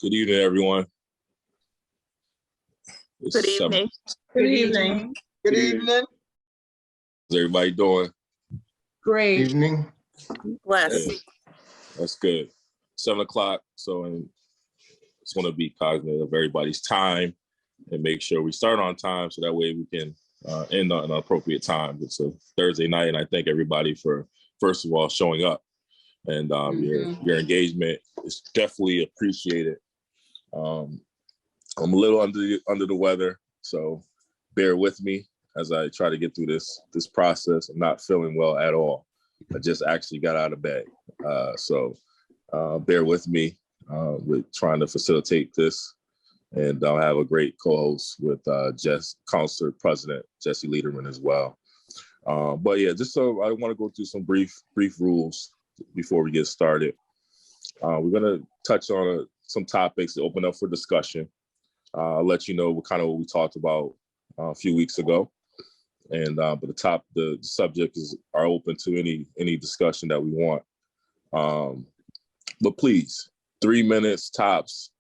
Good evening, everyone. Good evening. Good evening. Good evening. How's everybody doing? Great. Evening. Bless. Good. That's good. 7 o'clock. So I just want to be cognizant of everybody's time and make sure we start on time so that way we can end on an appropriate time. It's a Thursday night, and I thank everybody for, first of all, showing up. And your engagement is definitely appreciated. I'm a little under the weather, so bear with me as I try to get through this process. I'm not feeling well at all. I just actually got out of bed, so bear with me with trying to facilitate this. And I'll have a great co-host with Council President Jesse Lederman as well. But yeah, just so I want to go through some brief rules before we get started. We're going to touch on some topics to open up for discussion. I'll let you know what we talked about a few weeks ago. And but the subjects are open to any discussion that we want. But please, 3 minutes tops,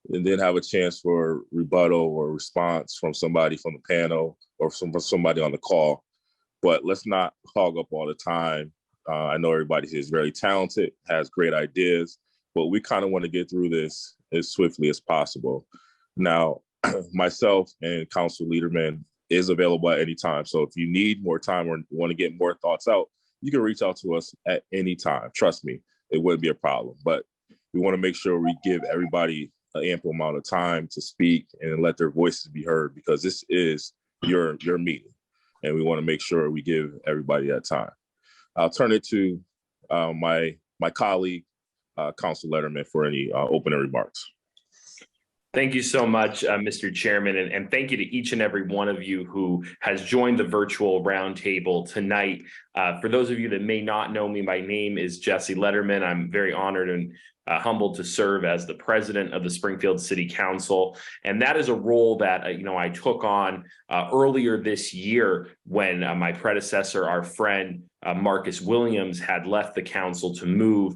and then have a chance for rebuttal or response from somebody from the panel or from somebody on the call. But let's not hog up all the time. I know everybody here is very talented, has great ideas, but we kind of want to get through this as swiftly as possible. Now, myself and Council Lederman is available at any time. So if you need more time or want to get more thoughts out, you can reach out to us at any time. Trust me, it wouldn't be a problem. But we want to make sure we give everybody an ample amount of time to speak and let their voices be heard, because this is your meeting. And we want to make sure we give everybody that time. I'll turn it to my colleague, Council Lederman, for any opening remarks. Thank you so much, Mr. Chairman, and thank you to each and every one of you who has joined the virtual roundtable tonight. For those of you that may not know me, my name is Jesse Lederman. I'm very honored and humbled to serve as the president of the Springfield City Council. And that is a role that I took on earlier this year when my predecessor, our friend, Marcus Williams, had left the council to move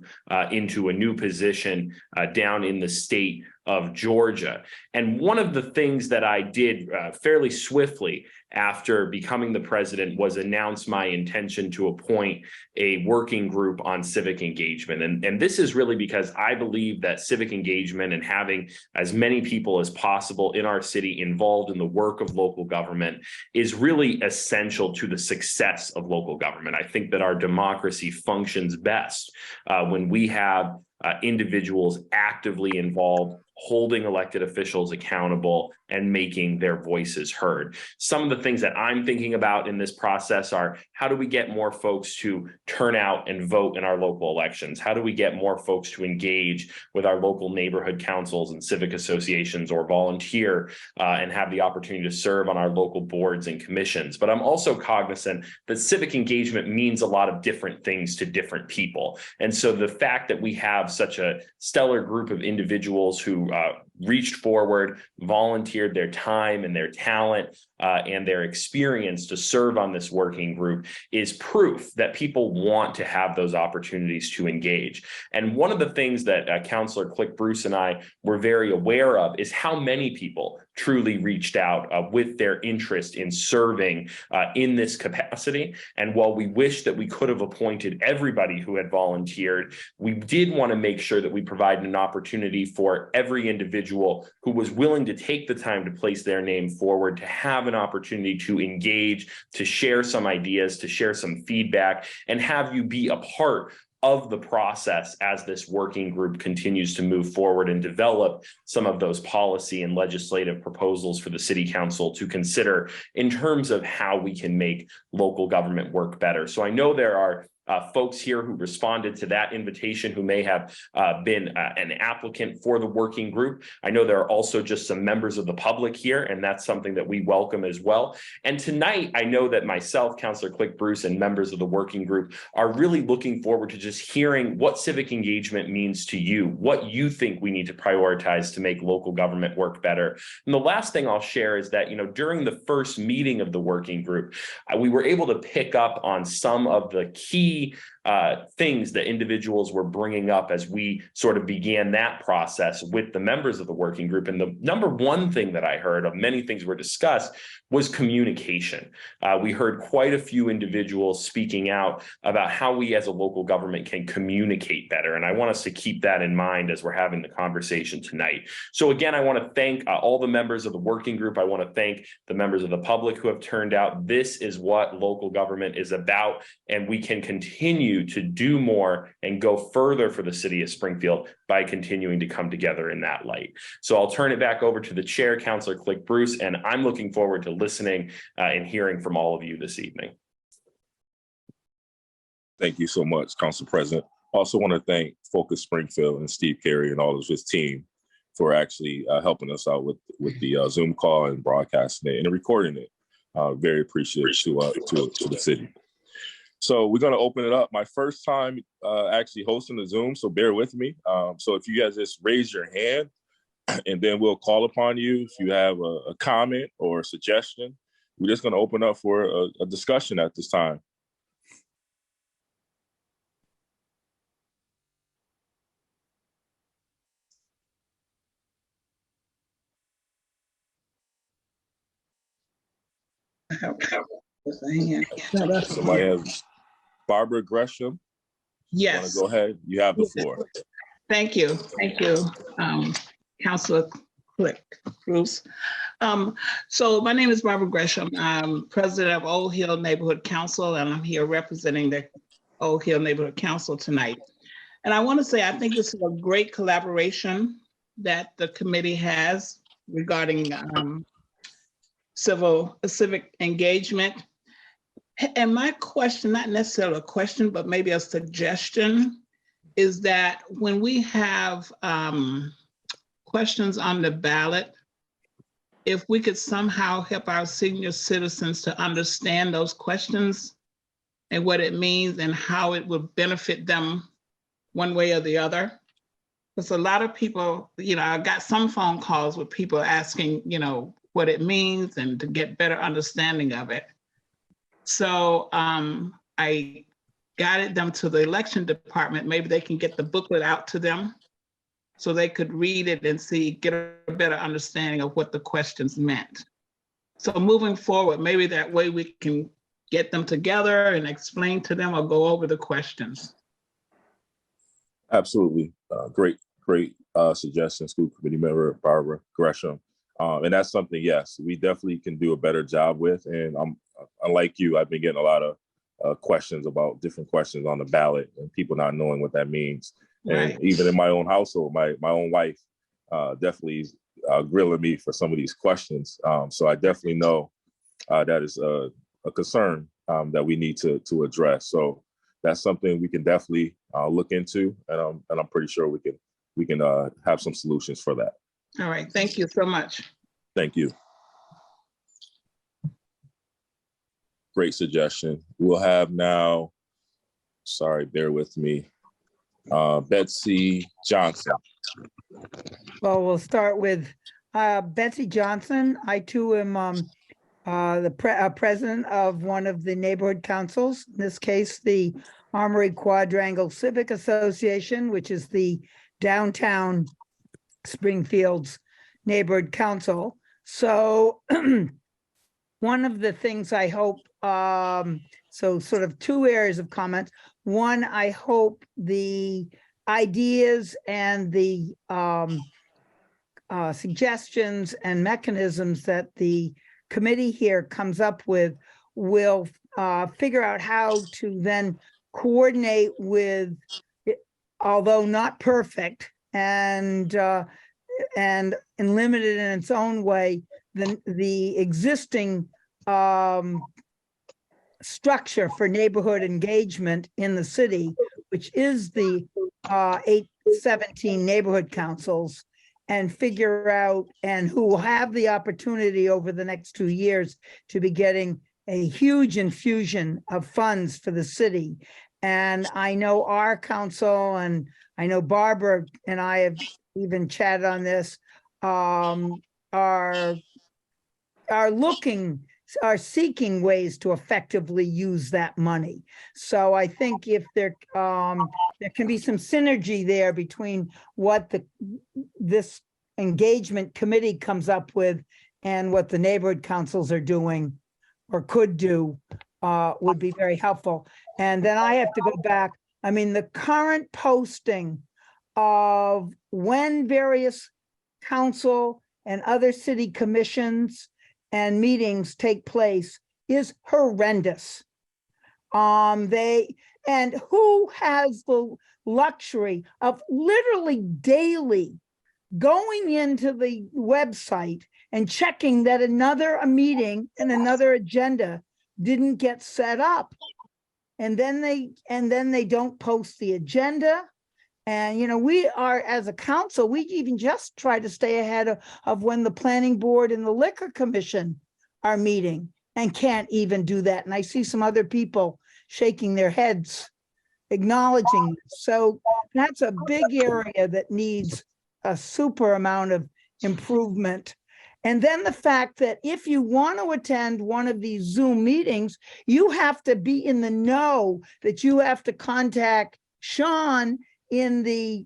into a new position down in the state of Georgia. And one of the things that I did fairly swiftly after becoming the president was announce my intention to appoint a working group on civic engagement. And this is really because I believe that civic engagement and having as many people as possible in our city involved in the work of local government is really essential to the success of local government. I think that our democracy functions best when we have individuals actively involved, holding elected officials accountable and making their voices heard. Some of the things that I'm thinking about in this process are, how do we get more folks to turn out and vote in our local elections? How do we get more folks to engage with our local neighborhood councils and civic associations or volunteer and have the opportunity to serve on our local boards and commissions? But I'm also cognizant that civic engagement means a lot of different things to different people. And so the fact that we have such a stellar group of individuals who reached forward, volunteered their time and their talent and their experience to serve on this working group is proof that people want to have those opportunities to engage. And one of the things that Councilor Click Bruce and I were very aware of is how many people truly reached out with their interest in serving in this capacity. And while we wish that we could have appointed everybody who had volunteered, we did want to make sure that we provided an opportunity for every individual who was willing to take the time to place their name forward to have an opportunity to engage, to share some ideas, to share some feedback, and have you be a part of the process as this working group continues to move forward and develop some of those policy and legislative proposals for the city council to consider in terms of how we can make local government work better. So I know there are folks here who responded to that invitation who may have been an applicant for the working group. I know there are also just some members of the public here, and that's something that we welcome as well. And tonight, I know that myself, Councilor Click Bruce, and members of the working group are really looking forward to just hearing what civic engagement means to you, what you think we need to prioritize to make local government work better. And the last thing I'll share is that, during the first meeting of the working group, we were able to pick up on some of the key things that individuals were bringing up as we sort of began that process with the members of the working group. And the number one thing that I heard of many things were discussed was communication. We heard quite a few individuals speaking out about how we as a local government can communicate better. And I want us to keep that in mind as we're having the conversation tonight. So again, I want to thank all the members of the working group. I want to thank the members of the public who have turned out. This is what local government is about, and we can continue to do more and go further for the city of Springfield by continuing to come together in that light. So I'll turn it back over to the chair, Councilor Click Bruce, and I'm looking forward to listening and hearing from all of you this evening. Thank you so much, Council President. Also want to thank Focus Springfield and Steve Carey and all of his team for actually helping us out with the Zoom call and broadcasting it and recording it. Very appreciative to the city. So we're going to open it up. My first time actually hosting the Zoom, so bear with me. So if you guys just raise your hand, and then we'll call upon you if you have a comment or a suggestion. We're just going to open up for a discussion at this time. Somebody has Barbara Gresham. Yes. Go ahead. You have the floor. Thank you. Thank you, Councilor Click Bruce. So my name is Barbara Gresham. I'm president of Old Hill Neighborhood Council, and I'm here representing the Old Hill Neighborhood Council tonight. And I want to say I think this is a great collaboration that the committee has regarding civic engagement. And my question, not necessarily a question, but maybe a suggestion, is that when we have questions on the ballot, if we could somehow help our senior citizens to understand those questions and what it means and how it would benefit them one way or the other. Because a lot of people, I got some phone calls with people asking, what it means and to get better understanding of it. So I guided them to the election department. Maybe they can get the booklet out to them so they could read it and get a better understanding of what the questions meant. So moving forward, maybe that way we can get them together and explain to them or go over the questions. Absolutely. Great suggestion, school committee member Barbara Gresham. And that's something, yes, we definitely can do a better job with. And unlike you, I've been getting a lot of questions about different questions on the ballot and people not knowing what that means. Right. And even in my own household, my own wife definitely is grilling me for some of these questions. So I definitely know that is a concern that we need to address. So that's something we can definitely look into, and I'm pretty sure we can have some solutions for that. All right, thank you so much. Thank you. Great suggestion. We'll have now, sorry, bear with me, Betsy Johnson. Well, we'll start with Betsy Johnson. I too am the president of one of the neighborhood councils, in this case, the Armory Quadrangle Civic Association, which is the downtown Springfield's neighborhood council. So one of the things I hope, so sort of two areas of comment. One, I hope the ideas and the suggestions and mechanisms that the committee here comes up with will figure out how to then coordinate with, although not perfect and limited in its own way, the existing structure for neighborhood engagement in the city, which is the 817 neighborhood councils, and figure out, and who will have the opportunity over the next 2 years to be getting a huge infusion of funds for the city. And I know our council, and I know Barbara and I have even chatted on this, are looking are seeking ways to effectively use that money. So I think if there can be some synergy there between what this engagement committee comes up with and what the neighborhood councils are doing or could do, would be very helpful. And then I have to go back. I mean, the current posting of when various council and other city commissions and meetings take place is horrendous. And who has the luxury of literally daily going into the website and checking that a meeting and another agenda didn't get set up, and then they don't post the agenda. And we are, as a council, we even just try to stay ahead of when the planning board and the liquor commission are meeting, and can't even do that. And I see some other people shaking their heads acknowledging this. So that's a big area that needs a super amount of improvement. And then the fact that if you want to attend one of these Zoom meetings, you have to be in the know that you have to contact Sean in the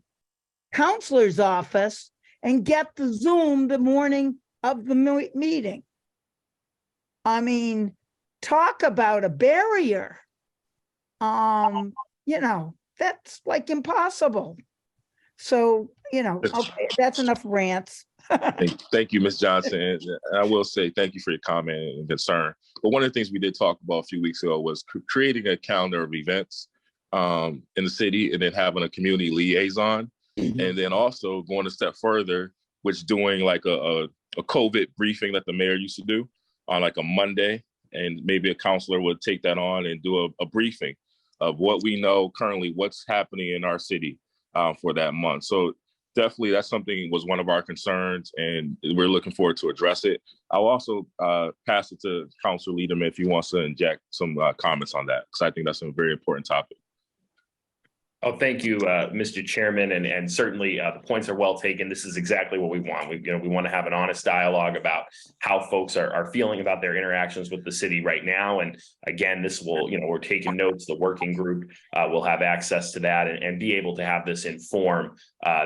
counselor's office and get the Zoom the morning of the meeting. I mean, talk about a barrier. That's like impossible. So, okay, that's enough rants. Thank you, Ms. Johnson. And I will say thank you for your comment and concern. But one of the things we did talk about a few weeks ago was creating a calendar of events in the city, and then having a community liaison, and then also going a step further, which doing like a COVID briefing that the mayor used to do on like a Monday, and maybe a counselor would take that on and do a briefing of what we know currently, what's happening in our city for that month. So definitely that's something was one of our concerns, and we're looking forward to address it. I'll also pass it to Councilor Liederman if he wants to inject some comments on that, because I think that's a very important topic. Oh, thank you, Mr. Chairman, and certainly the points are well taken. This is exactly what we want. We want to have an honest dialogue about how folks are feeling about their interactions with the city right now. And again, this will, we're taking notes. The working group will have access to that and be able to have this inform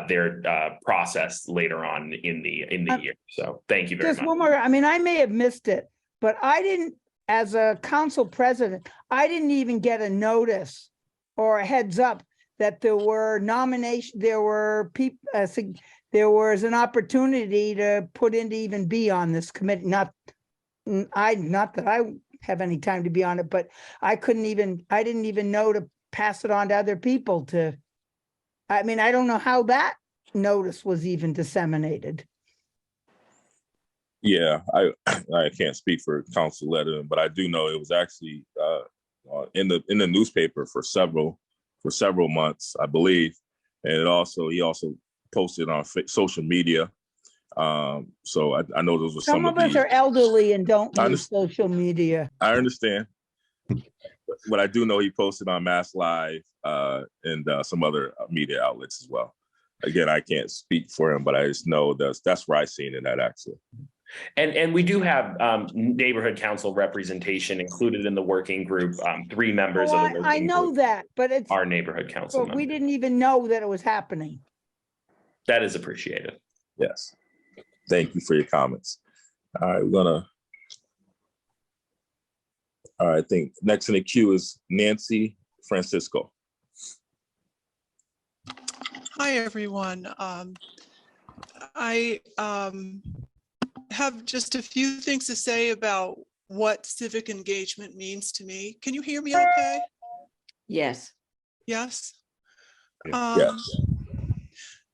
their process later on in the year. So thank you very much. Just one more. I mean, I may have missed it, but I didn't, as a council president, I didn't even get a notice or a heads up that there were nominations, there were people, there was an opportunity to put in to even be on this committee. Not that I have any time to be on it, but I didn't even know to pass it on to other people I mean, I don't know how that notice was even disseminated. Yeah, I can't speak for Council Letterman, but I do know it was actually in the newspaper for several months, I believe. And he also posted on social media. So I know those were some of us are elderly and don't use social media. I understand. But I do know he posted on Mass Live and some other media outlets as well. Again, I can't speak for him, but I just know that's where I seen it at, actually. And we do have neighborhood council representation included in the working group. 3 members of the working I know group that, but it's our neighborhood council. But we didn't even know that it was happening. That is appreciated. Yes. Thank you for your comments. All right, I think next in the queue is Nancy Francisco. Hi, everyone. I have just a few things to say about what civic engagement means to me. Can you hear me okay? Yes. Yes? Yes.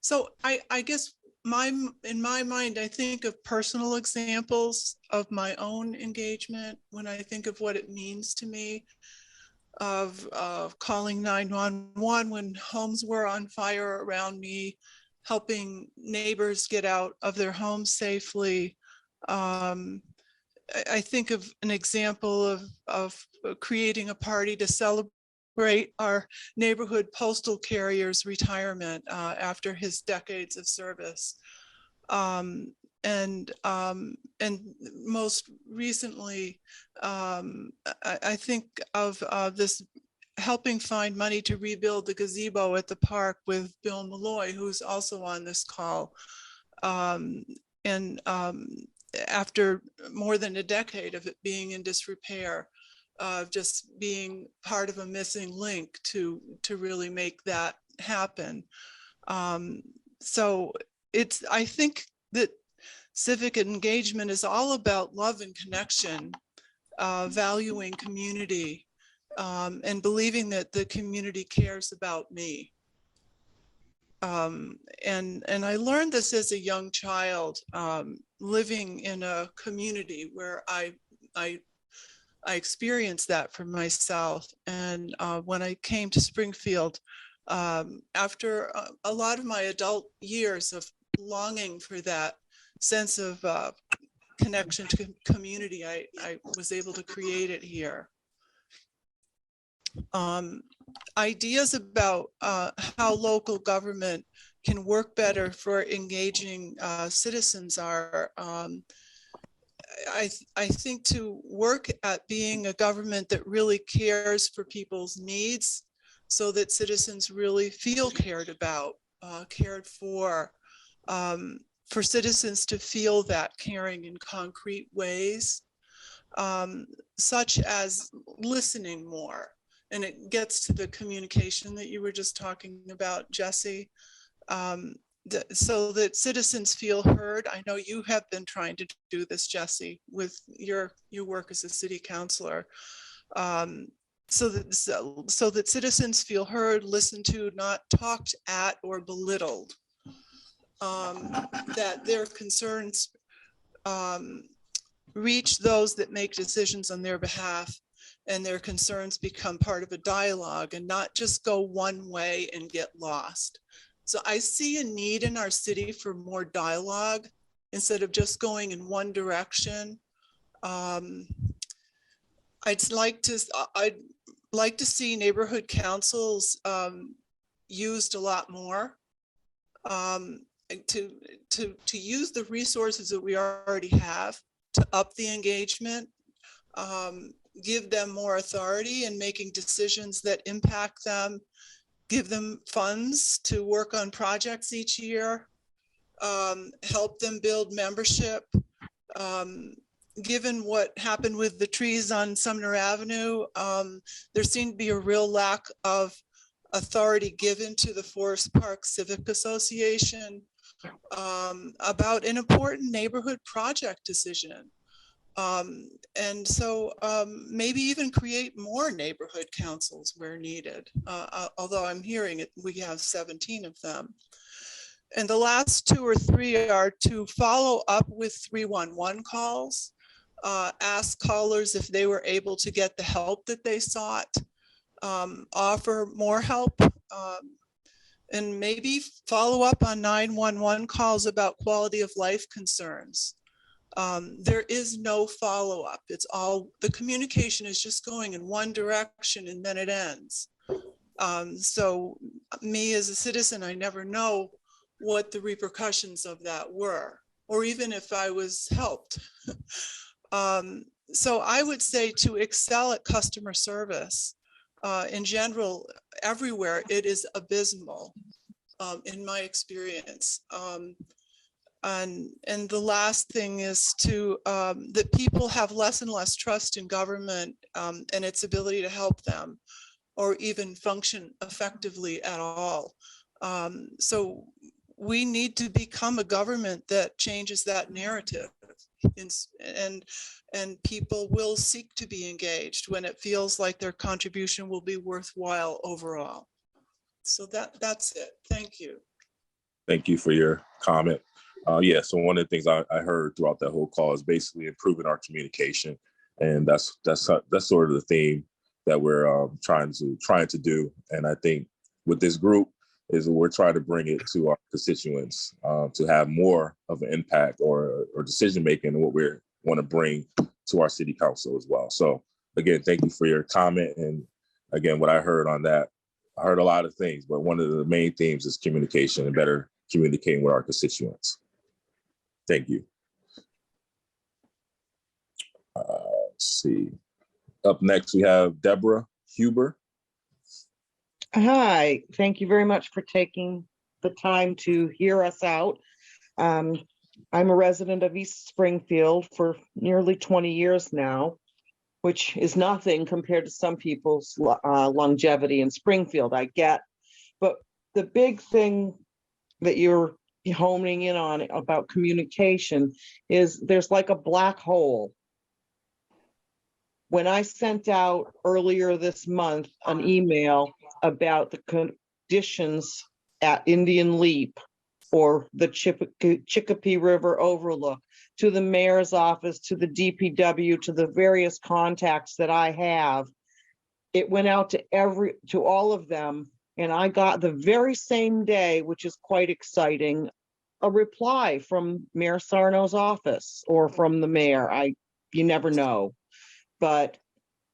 So I guess in my mind, I think of personal examples of my own engagement when I think of what it means to me, of calling 911 when homes were on fire around me, helping neighbors get out of their homes safely. I think of an example of creating a party to celebrate our neighborhood postal carrier's retirement after his decades of service. most recently, I think of this helping find money to rebuild the gazebo at the park with Bill Malloy, who's also on this call. After more than a decade of it being in disrepair, just being part of a missing link to really make that happen. So I think that civic engagement is all about love and connection, valuing community, and believing that the community cares about me. And I learned this as a young child, living in a community where I experienced that for myself. And when I came to Springfield, after a lot of my adult years of longing for that sense of connection to community, I was able to create it here. Ideas about how local government can work better for engaging citizens are, I think, to work at being a government that really cares for people's needs so that citizens really feel cared about, cared for citizens to feel that caring in concrete ways, such as listening more. And it gets to the communication that you were just talking about, Jesse, so that citizens feel heard. I know you have been trying to do this, Jesse, with your work as a city councilor, so that citizens feel heard, listened to, not talked at or belittled, that their concerns reach those that make decisions on their behalf, and their concerns become part of a dialogue and not just go one way and get lost. So I see a need in our city for more dialogue instead of just going in one direction. I'd like to see neighborhood councils used a lot more, to use the resources that we already have to up the engagement, give them more authority in making decisions that impact them, give them funds to work on projects each year, help them build membership. Given what happened with the trees on Sumner Avenue, there seemed to be a real lack of authority given to the Forest Park Civic Association about an important neighborhood project decision. And so maybe even create more neighborhood councils where needed, although I'm hearing it, we have 17 of them. And the last 2 or 3 are to follow up with 311 calls, ask callers if they were able to get the help that they sought, offer more help, and maybe follow up on 911 calls about quality of life concerns. There is no follow-up. It's all, the communication is just going in one direction and then it ends. So me as a citizen, I never know what the repercussions of that were, or even if I was helped. So I would say to excel at customer service, in general, everywhere, it is abysmal, in my experience. And the last thing is to that people have less and less trust in government and its ability to help them or even function effectively at all. So we need to become a government that changes that narrative, and people will seek to be engaged when it feels like their contribution will be worthwhile overall. So that's it. Thank you. Thank you for your comment. Yeah, so one of the things I heard throughout that whole call is basically improving our communication, and that's sort of the theme that we're trying to do. And I think with this group is we're trying to bring it to our constituents to have more of an impact or decision making in what we want to bring to our city council as well. So again, thank you for your comment. And again, what I heard on that, I heard a lot of things, but one of the main themes is communication and better communicating with our constituents. Thank you. Let's see. Up next, we have Deborah Huber. Hi, thank you very much for taking the time to hear us out. I'm a resident of East Springfield for nearly 20 years now, which is nothing compared to some people's longevity in Springfield, I get. But the big thing that you're homing in on about communication is there's like a black hole. When I sent out earlier this month an email about the conditions at Indian Leap or the Chicopee River Overlook to the mayor's office, to the DPW, to the various contacts that I have, it went out to all of them. And I got the very same day, which is quite exciting, a reply from Mayor Sarno's office or from the mayor. You never know. But,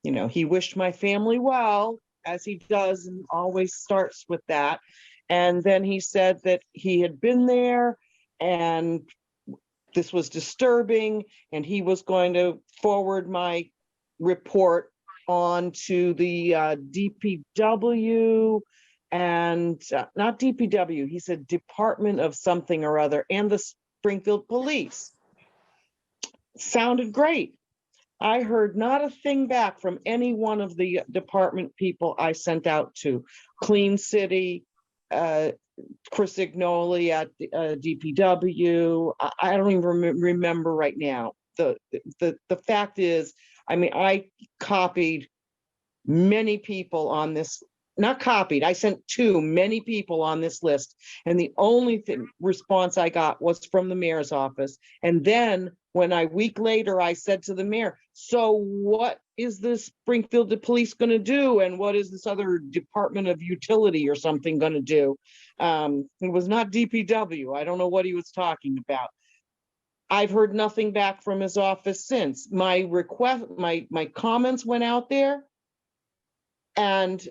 you know, he wished my family well, as he does and always starts with that. And then he said that he had been there and this was disturbing and he was going to forward my report on to the DPW and not DPW, he said Department of something or other, and the Springfield Police. Sounded great. I heard not a thing back from any one of the department people I sent out to. Clean City, Chris Ignoli at DPW. I don't even remember right now. The fact is, I mean, I copied many people on this, not copied, I sent many people on this list. And the only response I got was from the mayor's office. And then when a week later, I said to the mayor, so what is the Springfield Police going to do? And what is this other Department of Utility or something going to do? It was not DPW. I don't know what he was talking about. I've heard nothing back from his office since. My request, my comments went out there and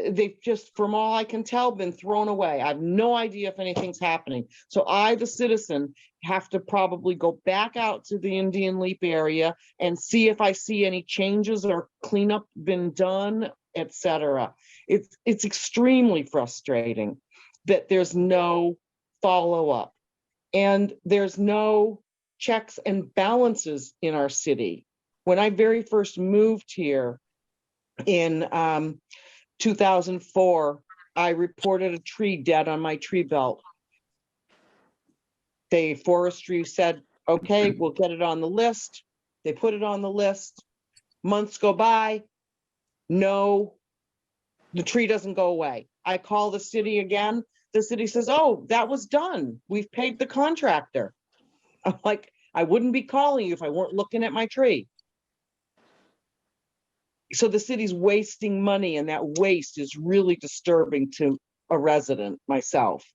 they've just, from all I can tell, been thrown away. I have no idea if anything's happening. So I, the citizen, have to probably go back out to the Indian Leap area and see if I see any changes or cleanup been done, etc. It's extremely frustrating that there's no follow-up and there's no checks and balances in our city. When I very first moved here in 2004, I reported a tree dead on my tree belt. The forestry said, okay, we'll get it on the list. They put it on the list. Months go by. No, the tree doesn't go away. I call the city again. The city says, oh, that was done. We've paid the contractor. I'm like, I wouldn't be calling you if I weren't looking at my tree. So the city's wasting money, and that waste is really disturbing to a resident, myself.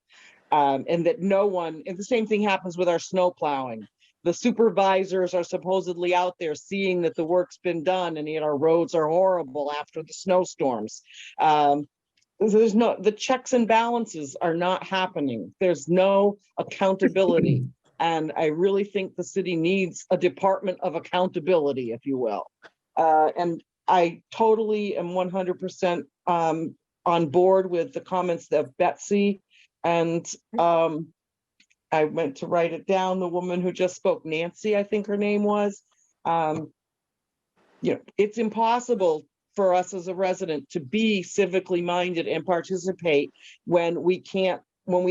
And that no one, and the same thing happens with our snow plowing. The supervisors are supposedly out there seeing that the work's been done, and yet our roads are horrible after the snowstorms. The checks and balances are not happening. There's no accountability. And I really think the city needs a department of accountability, if you will. And I totally am 100% on board with the comments of Betsy. And I went to write it down. The woman who just spoke, Nancy, I think her name was. You know, it's impossible for us as a resident to be civically minded and participate when we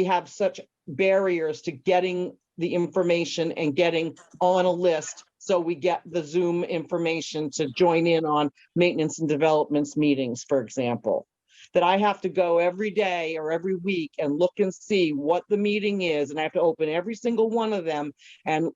have such barriers to getting the information and getting on a list. So we get the Zoom information to join in on maintenance and developments meetings, for example. That I have to go every day or every week and look and see what the meeting is, and I have to open every single one of them and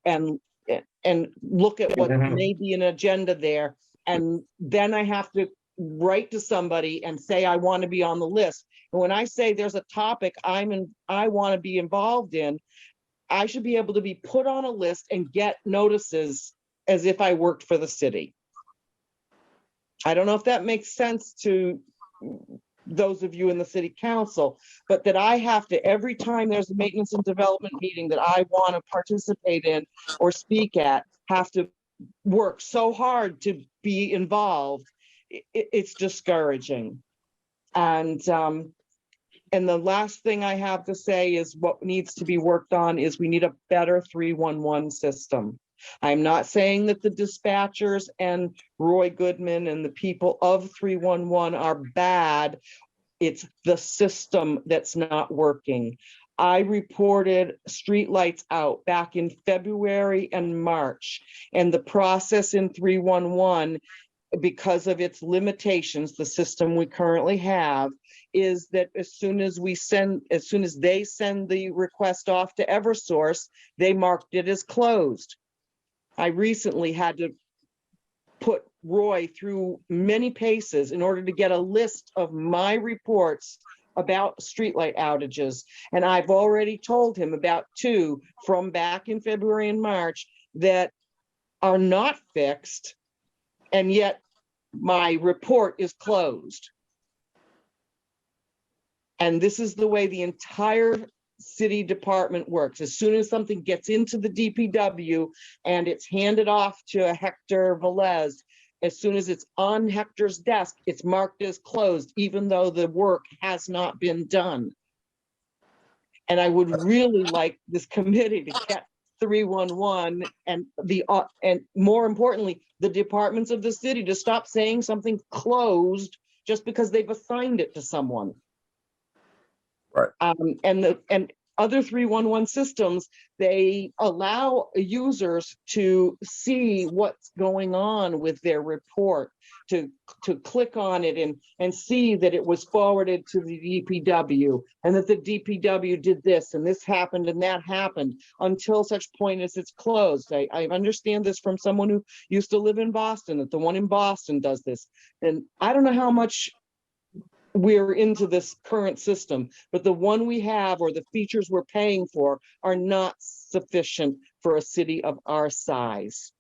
look at what may be an agenda there, and then I have to write to somebody and say I want to be on the list. And when I say there's a topic I want to be involved in, I should be able to be put on a list and get notices as if I worked for the city. I don't know if that makes sense to those of you in the city council, but that I have to, every time there's a maintenance and development meeting that I want to participate in or speak at, have to work so hard to be involved, it's discouraging. And the last thing I have to say is what needs to be worked on is we need a better 311 system. I'm not saying that the dispatchers and Roy Goodman and the people of 311 are bad. It's the system that's not working. I reported streetlights out back in February and March, and the process in 311, because of its limitations, the system we currently have, is that as soon as they send the request off to Eversource, they marked it as closed. I recently had to put Roy through many paces in order to get a list of my reports about streetlight outages. And I've already told him about 2 from back in February and March that are not fixed, and yet my report is closed. And this is the way the entire city department works. As soon as something gets into the DPW and it's handed off to Hector Velez, as soon as it's on Hector's desk, it's marked as closed, even though the work has not been done. And I would really like this committee to get 311 and and more importantly, the departments of the city to stop saying something closed just because they've assigned it to someone. Right. And other 311 systems, they allow users to see what's going on with their report, to click on it and see that it was forwarded to the DPW and that the DPW did this and this happened and that happened until such point as it's closed. I understand this from someone who used to live in Boston, that the one in Boston does this. And I don't know how much we're into this current system, but the one we have or the features we're paying for are not sufficient for a city of our size.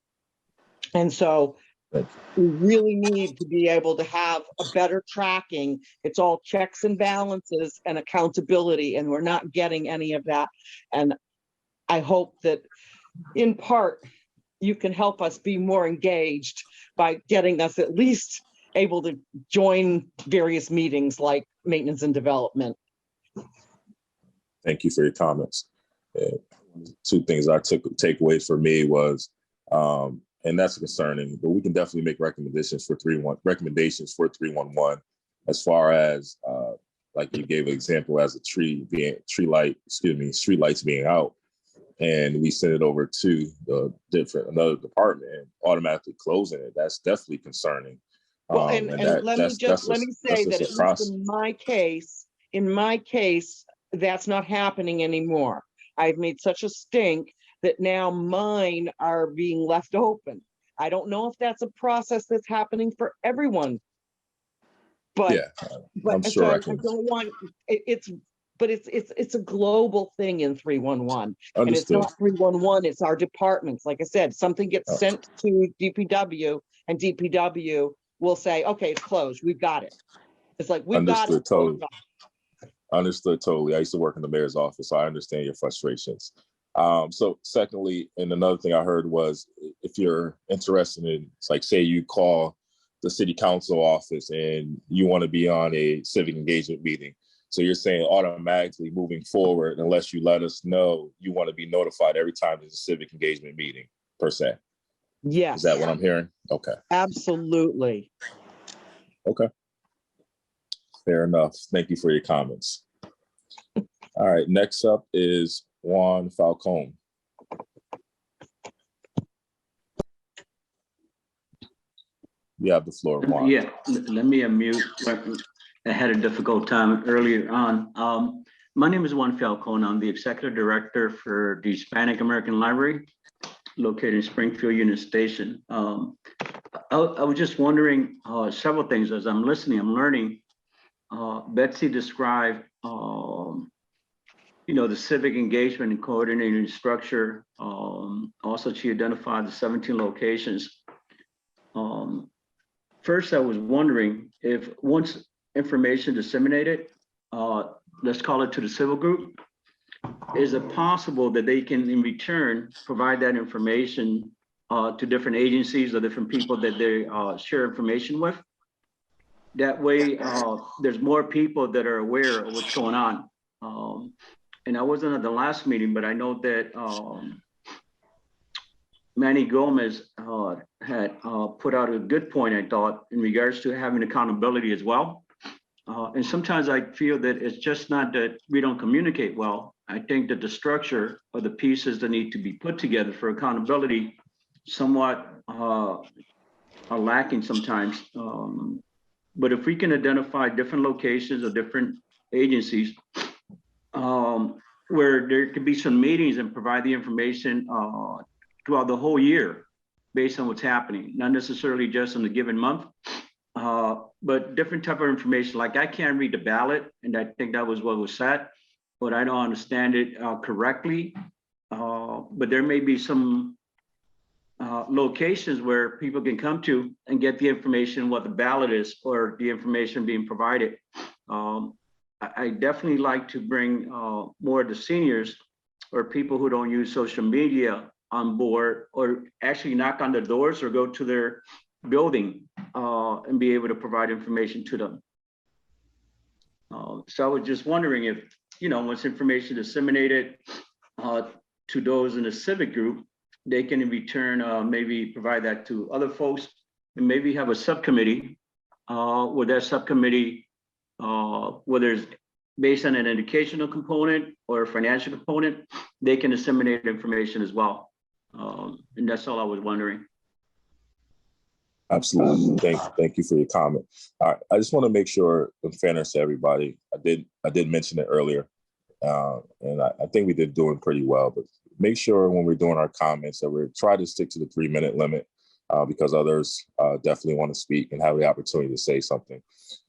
And so we really need to be able to have a better tracking. It's all checks and balances and accountability, and we're not getting any of that. And I hope that in part, you can help us be more engaged by getting us at least able to join various meetings like maintenance and development. Thank you for your comments. 2 things I took takeaways for me was, and that's concerning, but we can definitely make recommendations for 311 as far as like you gave an example as a streetlights being out, and we send it over to another department and automatically closing it. That's definitely concerning. Well, and let me say that at least in my case, that's not happening anymore. I've made such a stink that now mine are being left open. I don't know if that's a process that's happening for everyone, but yeah, I'm sure I don't want it's a global thing in 311. Understood. And it's not 311, it's our departments. Like I said, something gets sent to DPW and DPW will say, okay, it's closed. We've got it. It's like, we've got it. Totally. Understood totally. I used to work in the mayor's office, so I understand your frustrations. So secondly, and another thing I heard was, if you're interested in, it's like, say you call the city council office and you want to be on a civic engagement meeting. So you're saying automatically moving forward, unless you let us know, you want to be notified every time there's a civic engagement meeting, per se. Yes. Is that what I'm hearing? Okay. Absolutely. Okay. Fair enough. Thank you for your comments. All right. Next up is Juan Falcone. You have the floor, Juan. Yeah, let me unmute. I had a difficult time earlier on. My name is Juan Falcone. I'm the Executive Director for the Hispanic American Library, located in Springfield Union Station. I was just wondering several things as I'm listening, I'm learning. Betsy described, the civic engagement and coordinating structure. Also, she identified the 17 locations. First, I was wondering if once information disseminated, let's call it to the civil group, is it possible that they can in return provide that information to different agencies or different people that they share information with. That way, there's more people that are aware of what's going on. And I wasn't at the last meeting, but I know that Manny Gomez had put out a good point, I thought, in regards to having accountability as well. And sometimes I feel that it's just not that we don't communicate well. I think that the structure of the pieces that need to be put together for accountability somewhat are lacking sometimes. But if we can identify different locations or different agencies where there could be some meetings and provide the information throughout the whole year based on what's happening, not necessarily just in a given month, but different type of information. Like I can't read the ballot, and I think that was what was said, but I don't understand it correctly. But there may be some locations where people can come to and get the information, what the ballot is, or the information being provided. I definitely like to bring more of the seniors or people who don't use social media on board, or actually knock on their doors or go to their building and be able to provide information to them. So I was just wondering if, once information is disseminated to those in the civic group, they can in return maybe provide that to other folks, and maybe have a subcommittee where that subcommittee, whether it's based on an educational component or a financial component, they can disseminate information as well. And that's all I was wondering. Absolutely. Thank you for your comment. All right. I just want to make sure, in fairness to everybody, I did mention it earlier, and I think we did doing pretty well. But make sure when we're doing our comments that we're trying to stick to the 3-minute limit, because others definitely want to speak and have the opportunity to say something.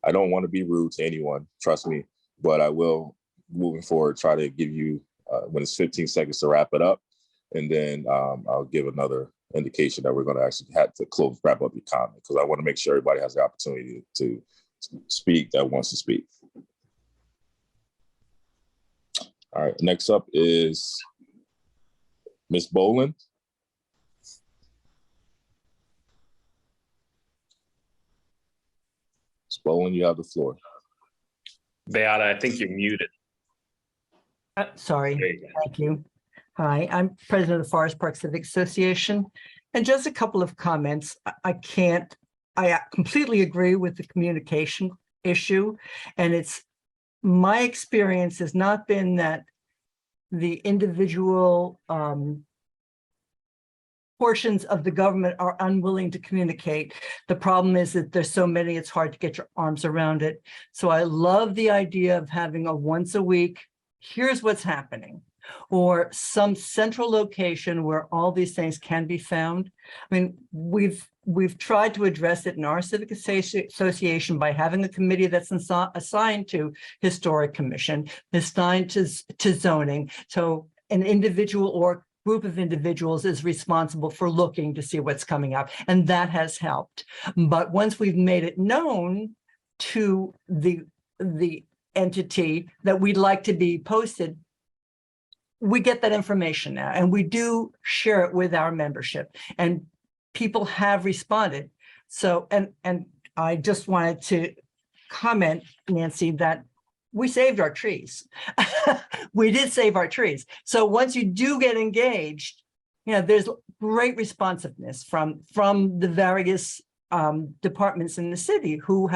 I don't want to be rude to anyone, trust me, but I will, moving forward, try to give you when it's 15 seconds to wrap it up, and then I'll give another indication that we're going to actually have to wrap up your comment, because I want to make sure everybody has the opportunity to speak that wants to speak. All right, next up is Ms. Boland. Ms. Boland, you have the floor. Beata, I think you're muted. Sorry, There you go. thank you. Hi, I'm president of the Forest Park Civic Association. And just a couple of comments. I completely agree with the communication issue. And it's my experience has not been that the individual portions of the government are unwilling to communicate. The problem is that there's so many, it's hard to get your arms around it. So I love the idea of having a once a week, here's what's happening, or some central location where all these things can be found. I mean, we've tried to address it in our civic association by having a committee that's assigned to historic commission, assigned to zoning. So an individual or group of individuals is responsible for looking to see what's coming up, and that has helped. But once we've made it known to the entity that we'd like to be posted, we get that information now, and we do share it with our membership, and people have responded. So, and I just wanted to comment, Nancy, that we saved our trees. We did save our trees. So once you do get engaged, there's great responsiveness from the various departments in the city who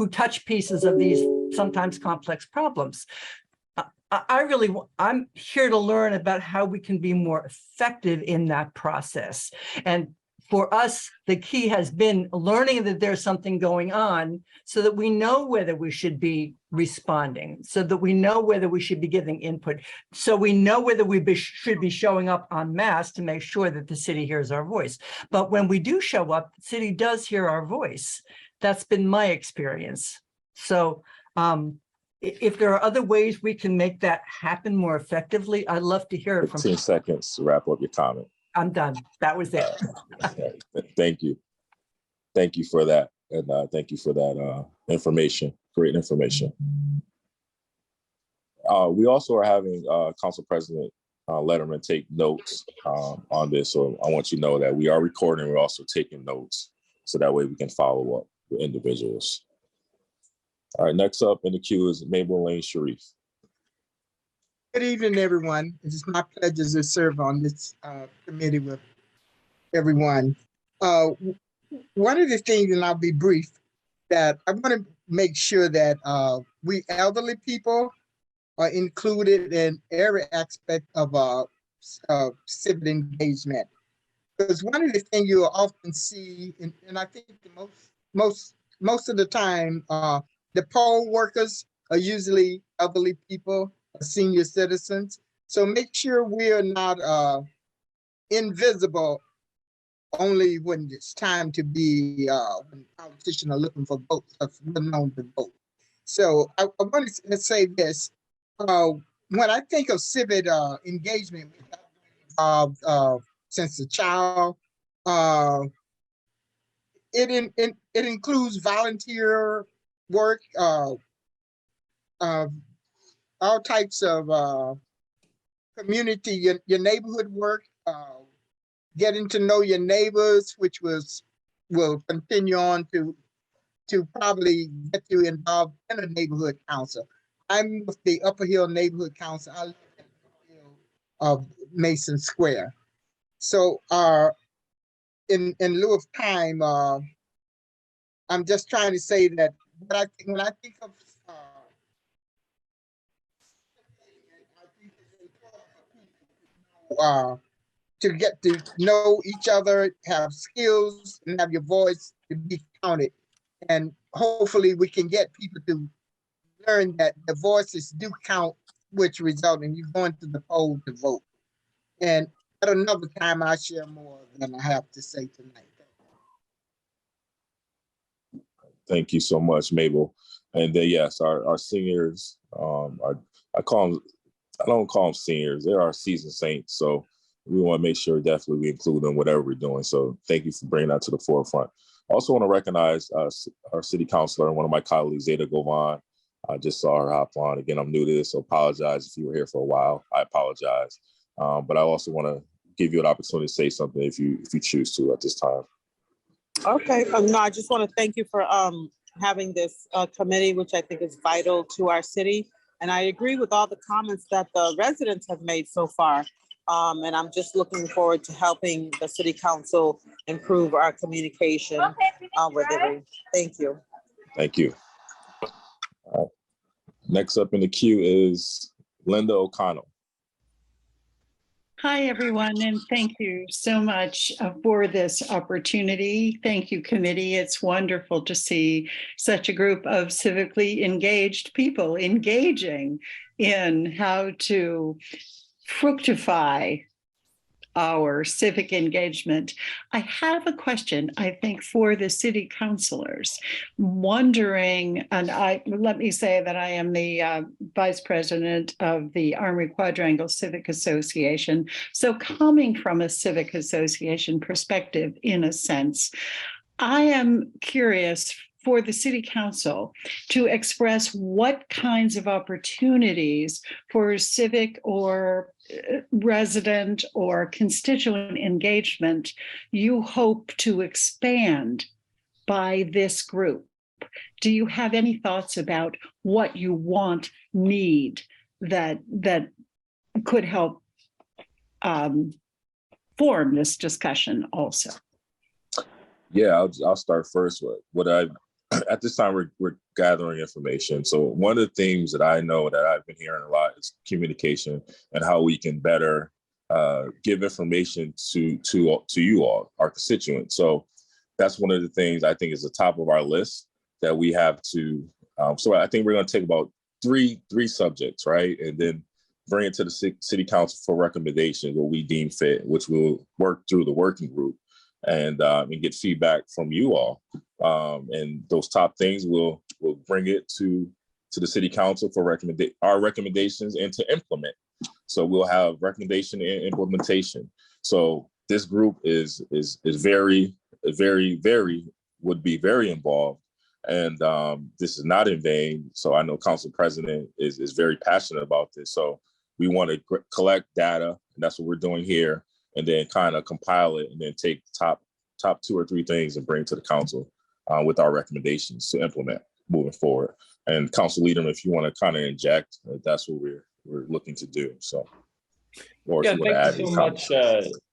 touch pieces of these sometimes complex problems. I'm here to learn about how we can be more effective in that process. And for us, the key has been learning that there's something going on so that we know whether we should be responding, so that we know whether we should be giving input, so we know whether we should be showing up en masse to make sure that the city hears our voice. But when we do show up, the city does hear our voice. That's been my experience. So if there are other ways we can make that happen more effectively, I'd love to hear it from 15 seconds to wrap up your comment. I'm done. That was it. Thank you. Thank you for that. And thank you for that information, great information. We also are having Council President Letterman take notes on this. So I want you to know that we are recording. We're also taking notes, so that way we can follow up with individuals. All right, next up in the queue is Mabel Lane Sharif. Good evening, everyone. It is my pleasure to serve on this committee with everyone. One of the things, and I'll be brief, that I want to make sure that we elderly people are included in every aspect of civic engagement. Because one of the things you'll often see, and I think the most of the time, the poll workers are usually elderly people, senior citizens. So make sure we are not invisible only when it's time to be, when politicians are looking for votes, we're known to vote. So I want to say this, when I think of civic engagement, since a child, it includes volunteer work, all types of community, your neighborhood work, getting to know your neighbors, which will continue on to probably get you involved in a neighborhood council. I'm with the Upper Hill Neighborhood Council. I live in the Hill of Mason Square. So in lieu of time, I'm just trying to say that when I think of to get to know each other, have skills, and have your voice to be counted. And hopefully we can get people to learn that the voices do count, which result in you going to the poll to vote. And at another time, I'll share more than I have to say tonight. Thank you so much, Mabel. And then, yes, our seniors, I don't call them seniors. They're our seasoned saints. So we want to make sure definitely we include them whatever we're doing. So thank you for bringing that to the forefront. I also want to recognize our city councilor and one of my colleagues, Zeta Govan. I just saw her hop on. Again, I'm new to this, so apologize if you were here for a while. I apologize. But I also want to give you an opportunity to say something if you choose to at this time. Okay, no, I just want to thank you for having this committee, which I think is vital to our city. And I agree with all the comments that the residents have made so far. And I'm just looking forward to helping the city council improve our communication with everyone. Thank you. Thank you. Next up in the queue is Linda O'Connell. Hi, everyone, and thank you so much for this opportunity. Thank you, committee. It's wonderful to see such a group of civically engaged people engaging in how to fructify our civic engagement. I have a question, I think, for the city councilors, wondering, and let me say that I am the vice president of the Armory Quadrangle Civic Association. So coming from a civic association perspective, in a sense, I am curious for the city council to express what kinds of opportunities for civic or resident or constituent engagement you hope to expand by this group. Do you have any thoughts about what you need that could help form this discussion also? Yeah, I'll start first with what at this time we're gathering information. So one of the themes that I know that I've been hearing a lot is communication and how we can better give information to you all, our constituents. So that's one of the things I think is the top of our list that we have to. So I think we're going to take about three subjects, right, and then bring it to the city council for recommendations, what we deem fit, which we'll work through the working group and get feedback from you all. And those top things we'll bring it to the city council for our recommendations and to implement. So we'll have recommendation and implementation. So this group is very, very, very, would be very involved. And this is not in vain. So I know Council President is very passionate about this. So we want to collect data, and that's what we're doing here, and then kind of compile it and then take the top 2 or 3 things and bring to the council with our recommendations to implement moving forward. And Council Leader, if you want to kind of inject, that's what we're looking to do. So, yeah,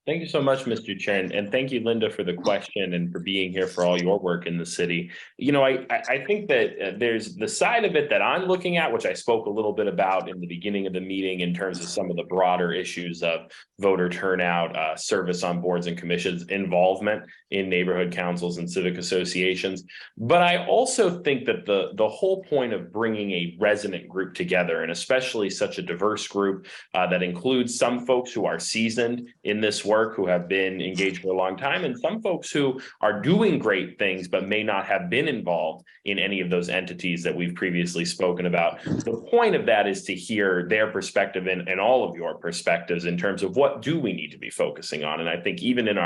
thank you so much, Mr. Chair, and thank you, Linda, for the question and for being here for all your work in the city. You know, I think that there's the side of it that I'm looking at, which I spoke a little bit about in the beginning of the meeting in terms of some of the broader issues of voter turnout, service on boards and commissions, involvement in neighborhood councils and civic associations. But I also think that the whole point of bringing a resident group together, and especially such a diverse group that includes some folks who are seasoned in this work, who have been engaged for a long time, and some folks who are doing great things but may not have been involved in any of those entities that we've previously spoken about. The point of that is to hear their perspective and all of your perspectives in terms of what do we need to be focusing on. And I think even in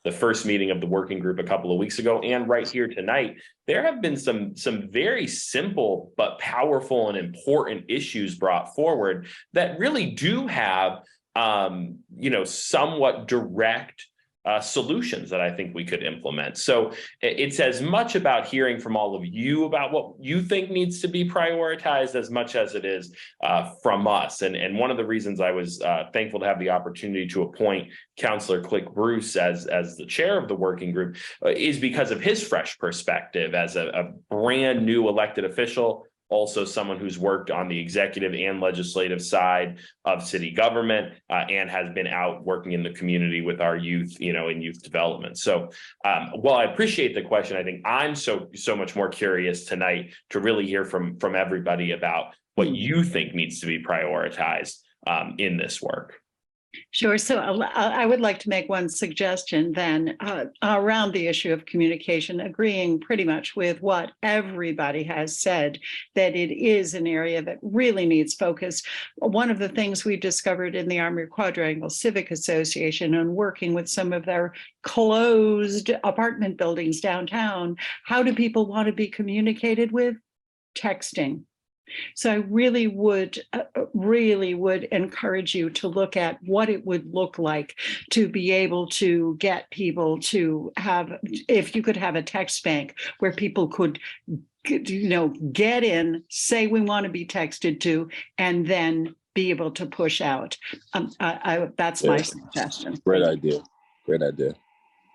the first meeting of the working group a couple of weeks ago and right here tonight, there have been some very simple but powerful and important issues brought forward that really do have somewhat direct solutions that I think we could implement. So it's as much about hearing from all of you about what you think needs to be prioritized as much as it is from us. And one of the reasons I was thankful to have the opportunity to appoint Councillor Click Bruce as the chair of the working group is because of his fresh perspective as a brand new elected official, also someone who's worked on the executive and legislative side of city government and has been out working in the community with our youth, in youth development. So while I appreciate the question, I think I'm so much more curious tonight to really hear from everybody about what you think needs to be prioritized in this work. Sure. So I would like to make one suggestion then around the issue of communication, agreeing pretty much with what everybody has said, that it is an area that really needs focus. One of the things we discovered in the Armory Quadrangle Civic Association and working with some of their closed apartment buildings downtown, how do people want to be communicated with? Texting. So I really would encourage you to look at what it would look like to be able to get people to have, if you could have a text bank where people could, get in, say we want to be texted to, and then be able to push out. That's my suggestion. Great idea.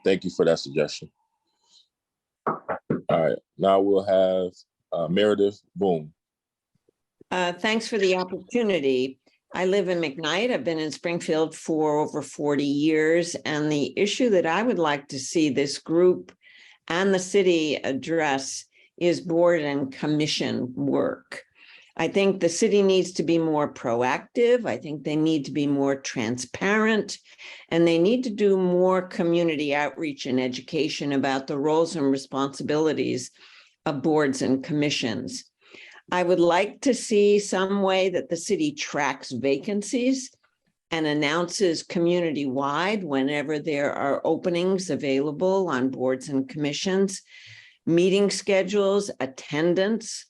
Thank you for that suggestion. All right, now we'll have Meredith Boone. Thanks for the opportunity. I live in McKnight. I've been in Springfield for over 40 years. And the issue that I would like to see this group and the city address is board and commission work. I think the city needs to be more proactive. I think they need to be more transparent, and they need to do more community outreach and education about the roles and responsibilities of boards and commissions. I would like to see some way that the city tracks vacancies and announces community-wide whenever there are openings available on boards and commissions, meeting schedules, attendance,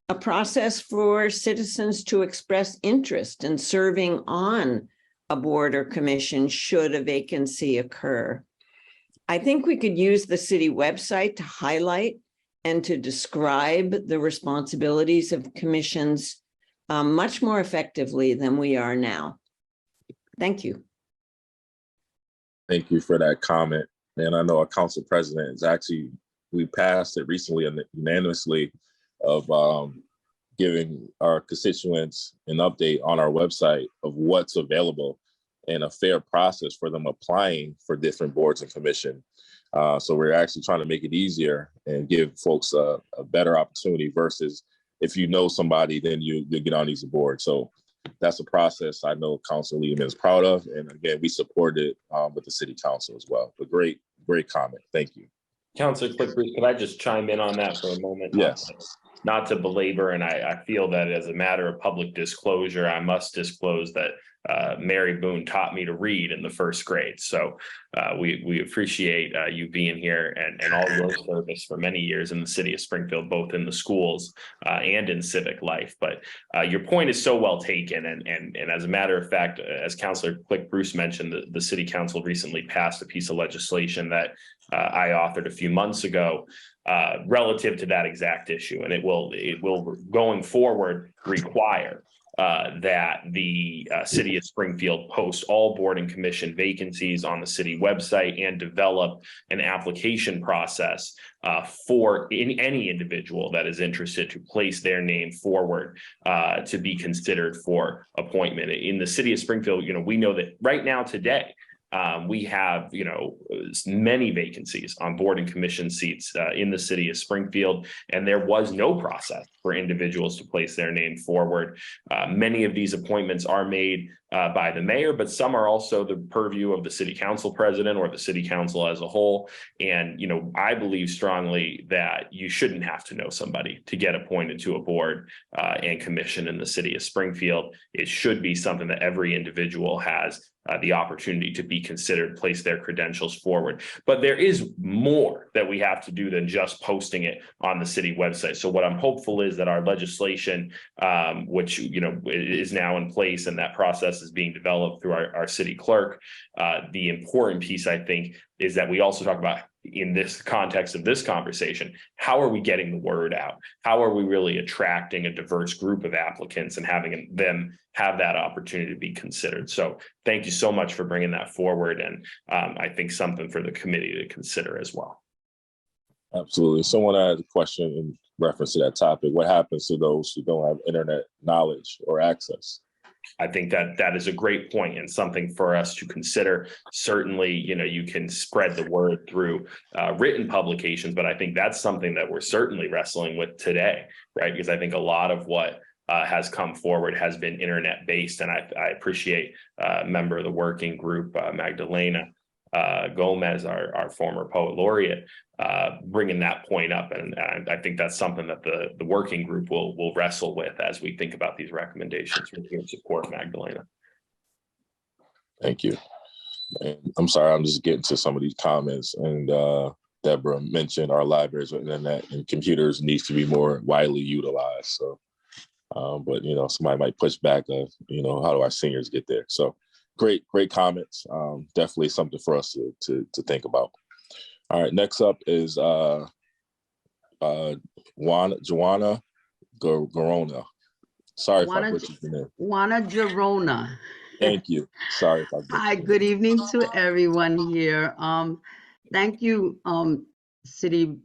a process for citizens to express interest in serving on a board or commission should a vacancy occur. I think we could use the city website to highlight and to describe the responsibilities of commissions much more effectively than we are now. Thank you. Thank you for that comment. And I know our council president is actually, we passed it recently unanimously of giving our constituents an update on our website of what's available and a fair process for them applying for different boards and commission. So we're actually trying to make it easier and give folks a better opportunity versus if you know somebody, then you get on these boards. So that's a process I know Council Lehman is proud of. And again, we support it with the city council as well. But great comment. Thank you. Councilor Click Bruce, could I just chime in on that for a moment? Yes. Not to belabor, and I feel that as a matter of public disclosure, I must disclose that Mary Boone taught me to read in the first grade. So we appreciate you being here and all your service for many years in the city of Springfield, both in the schools and in civic life. But your point is so well taken. And as a matter of fact, as Councilor Click Bruce mentioned, the city council recently passed a piece of legislation that I authored a few months ago relative to that exact issue. And it will going forward require that the city of Springfield post all board and commission vacancies on the city website and develop an application process for any individual that is interested to place their name forward to be considered for appointment. In the city of Springfield, we know that right now today, we have, many vacancies on board and commission seats in the city of Springfield, and there was no process for individuals to place their name forward. Many of these appointments are made by the mayor, but some are also the purview of the city council president or the city council as a whole. And, I believe strongly that you shouldn't have to know somebody to get appointed to a board and commission in the city of Springfield. It should be something that every individual has the opportunity to be considered, place their credentials forward. But there is more that we have to do than just posting it on the city website. So what I'm hopeful is that our legislation, which is now in place, and that process is being developed through our city clerk. The important piece, I think, is that we also talk about, in this context of this conversation, how are we getting the word out? How are we really attracting a diverse group of applicants and having them have that opportunity to be considered? So thank you so much for bringing that forward. And I think something for the committee to consider as well. Absolutely. Someone had a question in reference to that topic. What happens to those who don't have internet knowledge or access? I think that is a great point and something for us to consider. Certainly, you can spread the word through written publications, but I think that's something that we're certainly wrestling with today, right? Because I think a lot of what has come forward has been internet based, and I appreciate a member of the working group, Magdalena Gomez, our former poet laureate, bringing that point up. And I think that's something that the working group will wrestle with as we think about these recommendations. We're here to support Magdalena. Thank you. And I'm sorry, I'm just getting to some of these comments. And Deborah mentioned our libraries with internet and computers needs to be more widely utilized. So, but somebody might push back on, how do our seniors get there? So great comments. Definitely something for us to think about. All right, next up is Joanna Garona. Sorry if I butchered your name. Juana Gerona. Thank you. Sorry if I butchered. Hi, good evening to everyone here. Thank you, City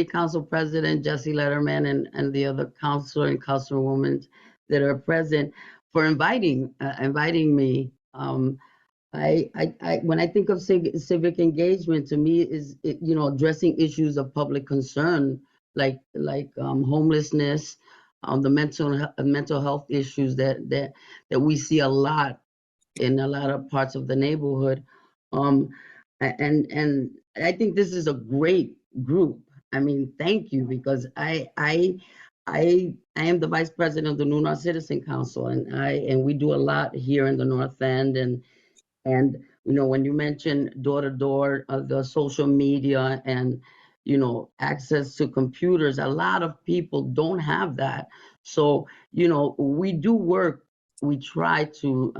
Council President Jesse Letterman and the other councilor and councilwomen that are present for inviting me. When I think of civic engagement, to me is addressing issues of public concern like homelessness, the mental health issues that we see a lot in a lot of parts of the neighborhood, and I think this is a great group. I mean, thank you, because I am the vice president of the New North Citizen Council, and we do a lot here in the North End, and when you mention door to door, the social media and access to computers, a lot of people don't have that. So we do work. We try to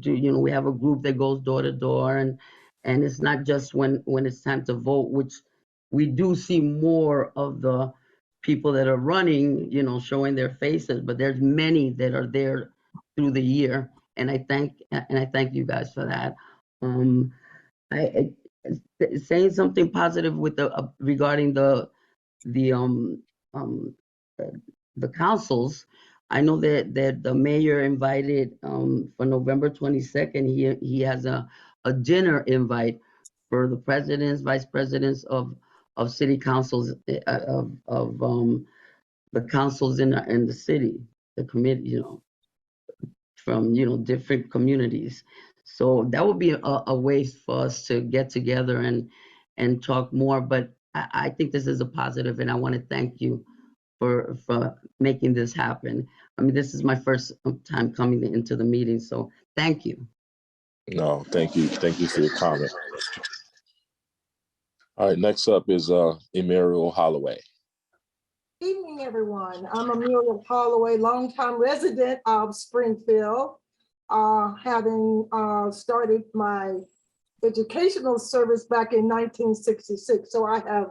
do. We have a group that goes door to door, and it's not just when it's time to vote, which we do see more of the people that are running, showing their faces, but there's many that are there through the year, and I thank you guys for that. Saying something positive with regarding the councils. I know that the mayor invited for November 22nd. He has a dinner invite for the presidents, vice presidents of city councils, of the councils in the city, the committee, from different communities. So that would be a way for us to get together and talk more. But I think this is a positive, and I want to thank you for making this happen. I mean, this is my first time coming into the meeting, so Thank you. No, thank you. Thank you for your comment. All right, next up is Emerial Holloway. Evening, everyone. I'm Amelia Holloway, longtime resident of Springfield, having started my educational service back in 1966. So I have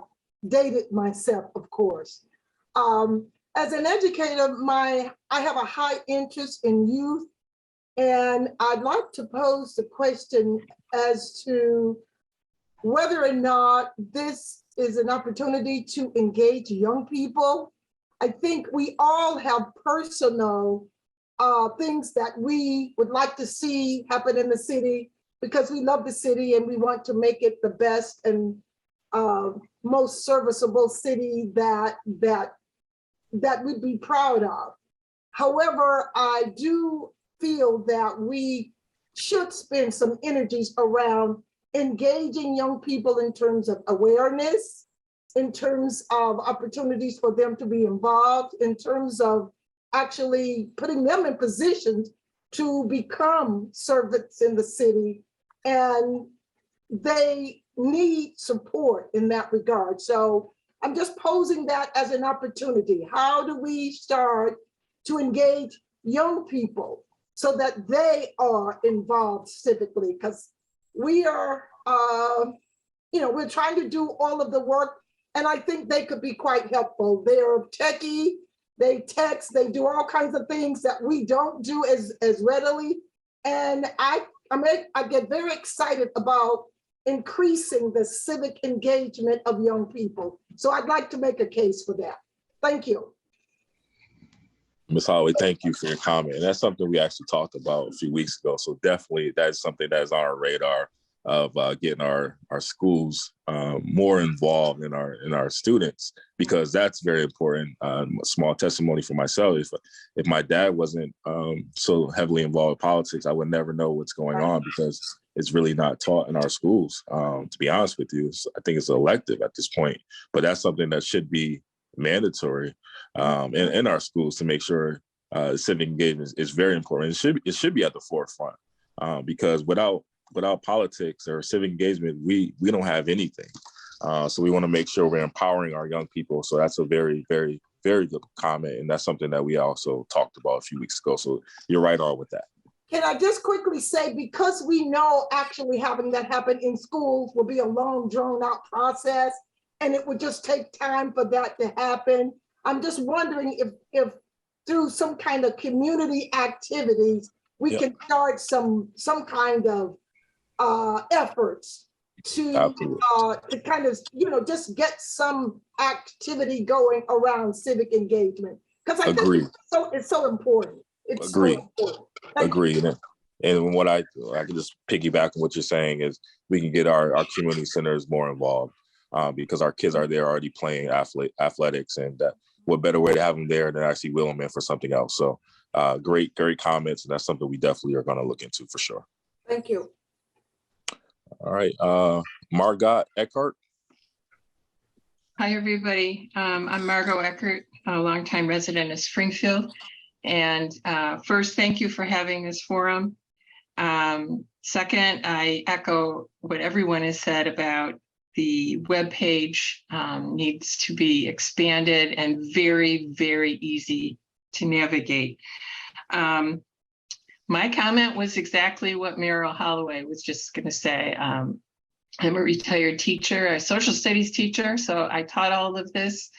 dated myself, of course. As an educator, I have a high interest in youth, and I'd like to pose the question as to whether or not this is an opportunity to engage young people. I think we all have personal things that we would like to see happen in the city because we love the city and we want to make it the best and most serviceable city that we'd be proud of. However, I do feel that we should spend some energies around engaging young people in terms of awareness, in terms of opportunities for them to be involved, in terms of actually putting them in positions to become servants in the city. And they need support in that regard. So I'm just posing that as an opportunity. How do we start to engage young people so that they are involved civically? Because we are, we're trying to do all of the work, and I think they could be quite helpful. They're techie, they text, they do all kinds of things that we don't do as readily. And I get very excited about increasing the civic engagement of young people. So I'd like to make a case for that. Thank you. Ms. Holloway, thank you for your comment. And that's something we actually talked about a few weeks ago. So definitely that's something that's on our radar of getting our schools more involved in our students, because that's very important. A small testimony for myself, if my dad wasn't so heavily involved in politics, I would never know what's going on because it's really not taught in our schools. To be honest with you, I think it's elective at this point, but that's something that should be mandatory in our schools to make sure civic engagement is very important. It should be at the forefront because without politics or civic engagement, we don't have anything. So we want to make sure we're empowering our young people. So that's a very, very, very good comment. And that's something that we also talked about a few weeks ago. So you're right on with that. Can I just quickly say, because we know actually having that happen in schools will be a long, drawn out process, and it would just take time for that to happen. I'm just wondering if through some kind of community activities, we can start some kind of efforts to kind of, just get some activity going around civic engagement. Because I think it's so important. It's so important. Agreed. And what I can just piggyback on what you're saying is we can get our community centers more involved because our kids are there already playing athletics, and what better way to have them there than actually wheel them in for something else. So great comments, and that's something we definitely are going to look into for sure. Thank you. All right, Margot Eckert. Hi, everybody. I'm Margot Eckert, a longtime resident of Springfield. And first, thank you for having this forum. Second, I echo what everyone has said about the webpage needs to be expanded and very, very easy to navigate. My comment was exactly what Meryl Holloway was just going to say. I'm a retired teacher, a social studies teacher, so I taught all of this.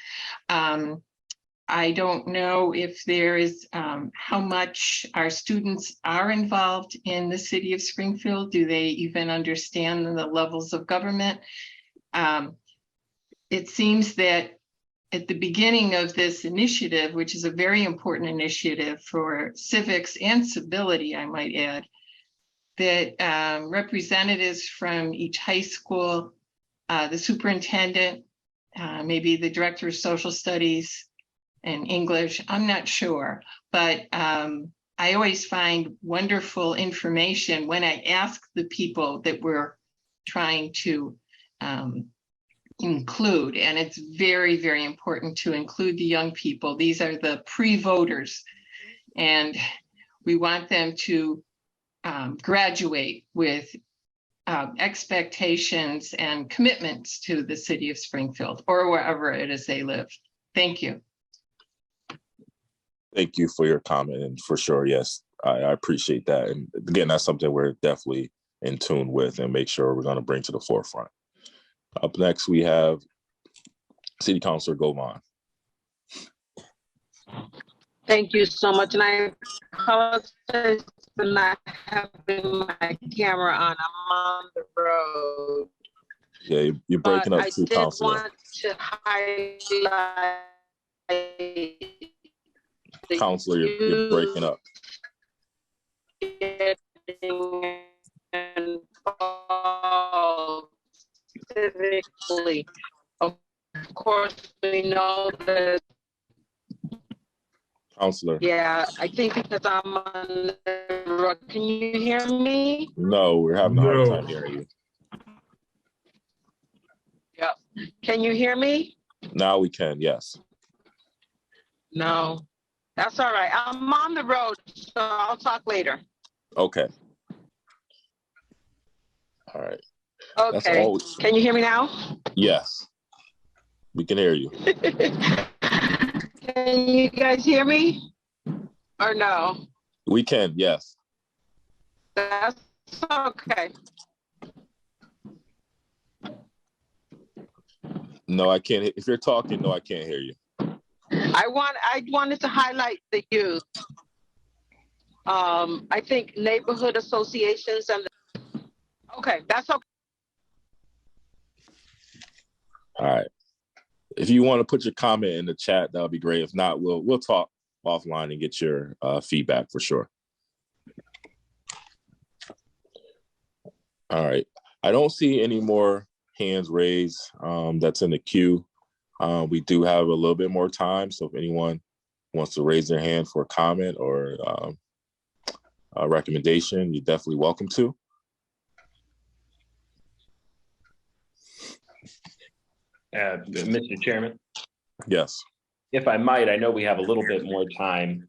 I don't know if there is how much our students are involved in the city of Springfield. Do they even understand the levels of government? It seems that at the beginning of this initiative, which is a very important initiative for civics and civility, I might add, that representatives from each high school, the superintendent, maybe the director of social studies and English, I'm not sure, but I always find wonderful information when I ask the people that we're trying to include, and it's very, very important to include the young people. These are the pre-voters, and we want them to graduate with expectations and commitments to the city of Springfield or wherever it is they live. Thank you. Thank you for your comment, and for sure, yes, I appreciate that. And again, that's something we're definitely in tune with and make sure we're going to bring to the forefront. Up next, we have City Councilor Govan. Thank you so much. And I apologize for not having my camera on. I'm on the road. Yeah, you're breaking up too, Councilor. I did want to highlight Councilor, you're breaking up. Civically. Of course, we know that. Councilor. Yeah, I think because I'm on the road. Can you hear me? No, we're having a hard time hearing you. Yep. Can you hear me? Now we can, yes. No, that's all right. I'm on the road, so I'll talk later. Okay. All right. Okay. Can you hear me now? Yes. We can hear you. Can you guys hear me? Or no? We can, yes. That's okay. No, I can't. If you're talking, no, I can't hear you. I wanted to highlight the youth. I think neighborhood associations and okay, that's okay. All right. If you want to put your comment in the chat, that would be great. If not, we'll talk offline and get your feedback for sure. All right. I don't see any more hands raised that's in the queue. We do have a little bit more time, so if anyone wants to raise their hand for a comment or a recommendation, you're definitely welcome to. Mr. Chairman? Yes. If I might, I know we have a little bit more time.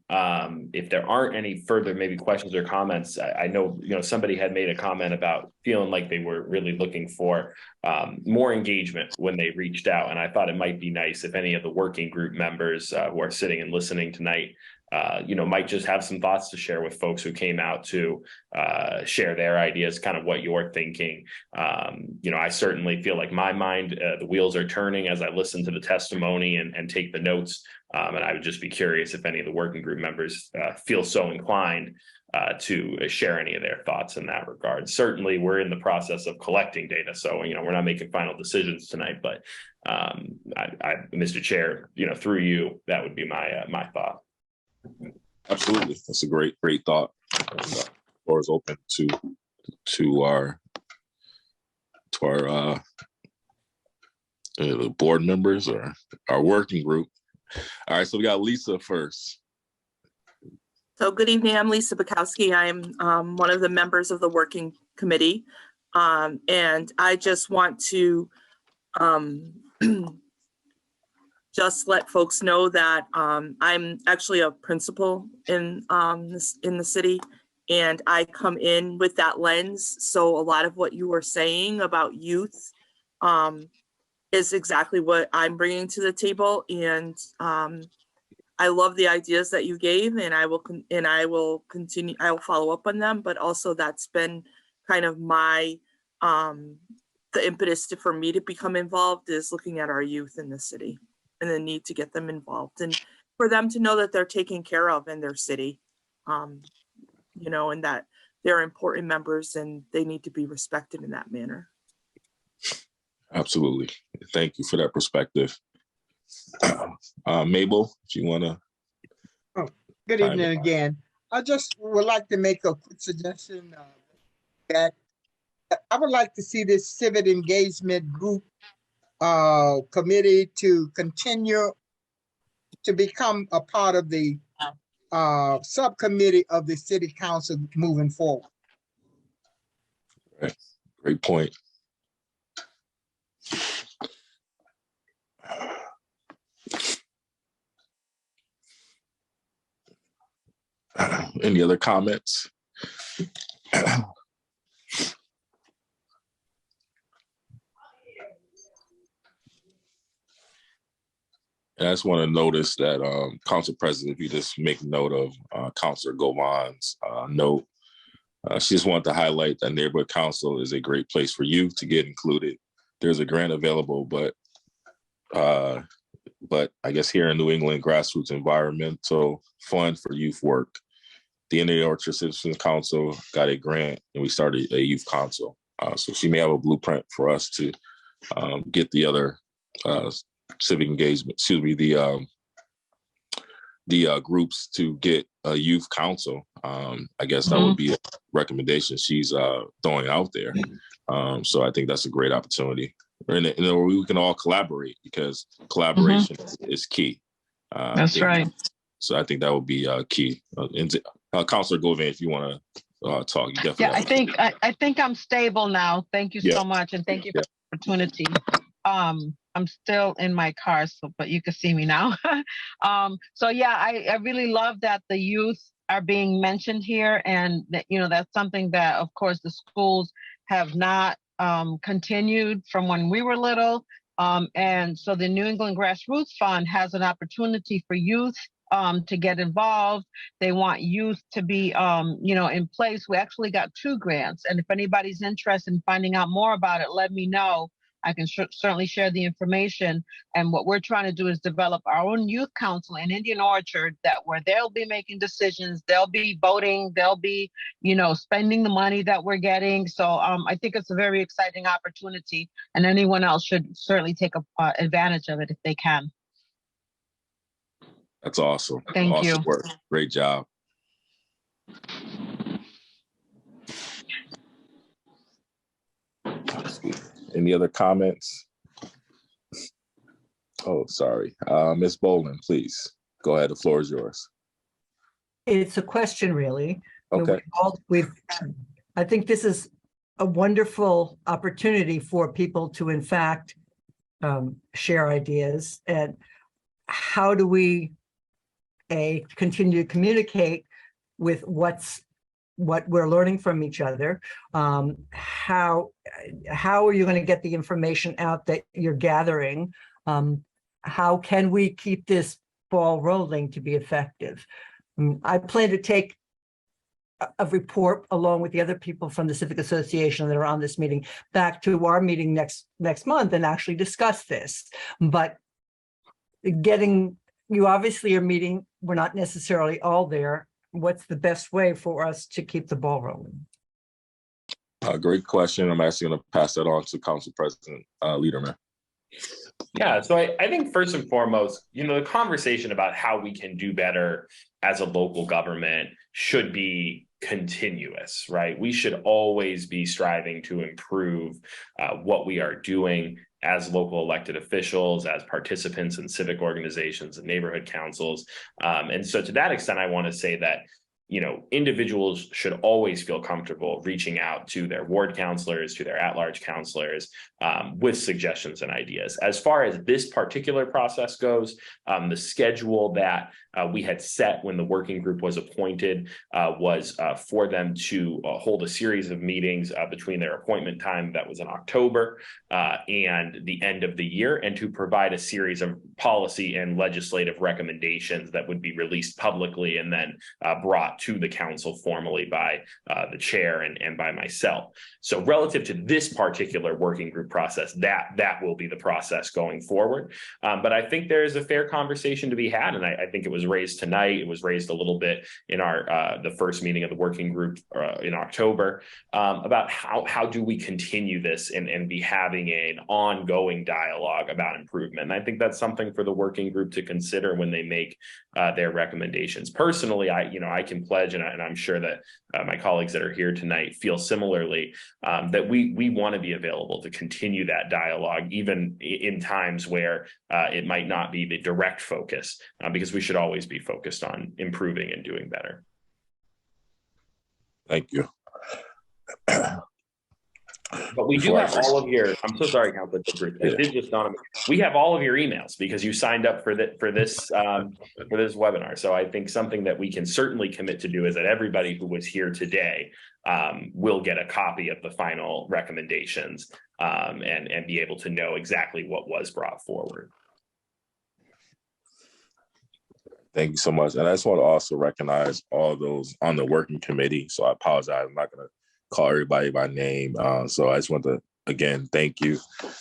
If there aren't any further maybe questions or comments, I know somebody had made a comment about feeling like they were really looking for more engagement when they reached out. And I thought it might be nice if any of the working group members who are sitting and listening tonight might just have some thoughts to share with folks who came out to share their ideas, kind of what you're thinking. I certainly feel like my mind, the wheels are turning as I listen to the testimony and take the notes. And I would just be curious if any of the working group members feel so inclined to share any of their thoughts in that regard. Certainly, we're in the process of collecting data, so we're not making final decisions tonight. But Mr. Chair, through you, that would be my thought. Absolutely, that's a great thought. The floor is open to our board members or our working group. All right, so we got Lisa first. So good evening, I'm Lisa Bukowski. I'm one of the members of the working committee. And I just want to just let folks know that I'm actually a principal in the city, and I come in with that lens. So a lot of what you were saying about youth is exactly what I'm bringing to the table. And I love the ideas that you gave, and I will continue. I will follow up on them. But also, that's been kind of my the impetus for me to become involved is looking at our youth in the city and the need to get them involved and for them to know that they're taken care of in their city, and that they're important members and they need to be respected in that manner. Absolutely. Thank you for that perspective. Mabel, if you want to. Oh, good evening again. I just would like to make a quick suggestion that I would like to see this civic engagement group committee to continue to become a part of the subcommittee of the city council moving forward. Right. Great point. Any other comments? And I just want to notice that Council President, if you just make note of Councilor Govan's note, she just wanted to highlight that Neighborhood Council is a great place for youth to get included. There's a grant available, but I guess here in New England, Grassroots Environmental Fund for Youth Work, the Indian Orchard Citizens Council got a grant, and we started a youth council. So she may have a blueprint for us to get the other civic engagement, the groups to get a youth council. I guess that would be a recommendation she's throwing out there. So I think that's a great opportunity. And we can all collaborate, because collaboration is key. That's right. So I think that would be key. Councilor Govan, if you want to talk, you definitely. Yeah, I think I'm stable now. Thank you so much, and thank you for the opportunity. I'm still in my car, but you can see me now. So yeah, I really love that the youth are being mentioned here, and that, that's something that, of course, the schools have not continued from when we were little. And so the New England Grassroots Fund has an opportunity for youth to get involved. They want youth to be, in place. We actually got 2 grants. And if anybody's interested in finding out more about it, let me know. I can certainly share the information. And what we're trying to do is develop our own youth council in Indian Orchard, where they'll be making decisions, they'll be voting, they'll be, spending the money that we're getting. So I think it's a very exciting opportunity, and anyone else should certainly take advantage of it if they can. That's awesome. Thank awesome you. Work. Great job. Any other comments? Oh, sorry. Ms. Boland, please. Go ahead. The floor is yours. It's a question, really. Okay. I think this is a wonderful opportunity for people to, in fact, share ideas. And how do we, continue to communicate with what we're learning from each other? How are you going to get the information out that you're gathering? How can we keep this ball rolling to be effective? I plan to take a report along with the other people from the Civic Association that are on this meeting back to our meeting next month and actually discuss this. But you obviously are meeting, we're not necessarily all there. What's the best way for us to keep the ball rolling? Great question. I'm actually going to pass that on to Council President Liederman. Yeah, so I think first and foremost, the conversation about how we can do better as a local government should be continuous, right? We should always be striving to improve what we are doing as local elected officials, as participants in civic organizations and neighborhood councils. And so to that extent, I want to say that individuals should always feel comfortable reaching out to their ward counselors, to their at-large counselors with suggestions and ideas. As far as this particular process goes, the schedule that we had set when the working group was appointed was for them to hold a series of meetings between their appointment time, that was in October, and the end of the year, and to provide a series of policy and legislative recommendations that would be released publicly and then brought to the council formally by the chair and by myself. So relative to this particular working group process, that will be the process going forward. But I think there is a fair conversation to be had, and I think it was raised tonight. It was raised a little bit in our the first meeting of the working group in October about how do we continue this and be having an ongoing dialogue about improvement. And I think that's something for the working group to consider when they make their recommendations. Personally, I can pledge, and I'm sure that my colleagues that are here tonight feel similarly, that we want to be available to continue that dialogue, even in times where it might not be the direct focus, because we should always be focused on improving and doing better. Thank you. But we do have all of your, I'm so sorry, Councilor Clifford, it did just dawn on me. We have all of your emails because you signed up for this webinar. So I think something that we can certainly commit to do is that everybody who was here today will get a copy of the final recommendations and be able to know exactly what was brought forward. Thank you so much. And I just want to also recognize all those on the working committee. So I apologize. I'm not going to call everybody by name. So I just want to, again, thank you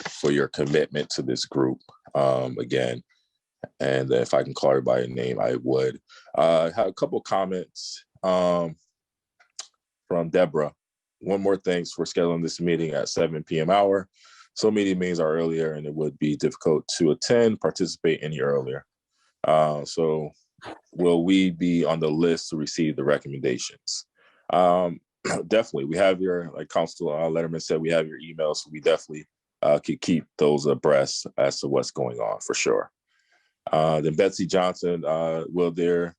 for your commitment to this group again. And if I can call everybody by name, I would. I have a couple comments from Deborah. One more thanks for scheduling this meeting at 7 p.m. hour. So many meetings are earlier and it would be difficult to participate any earlier. So will we be on the list to receive the recommendations? Definitely. We have your, like Councilor Letterman said, we have your emails. So we definitely could keep those abreast as to what's going on for sure. Then Betsy Johnson, will there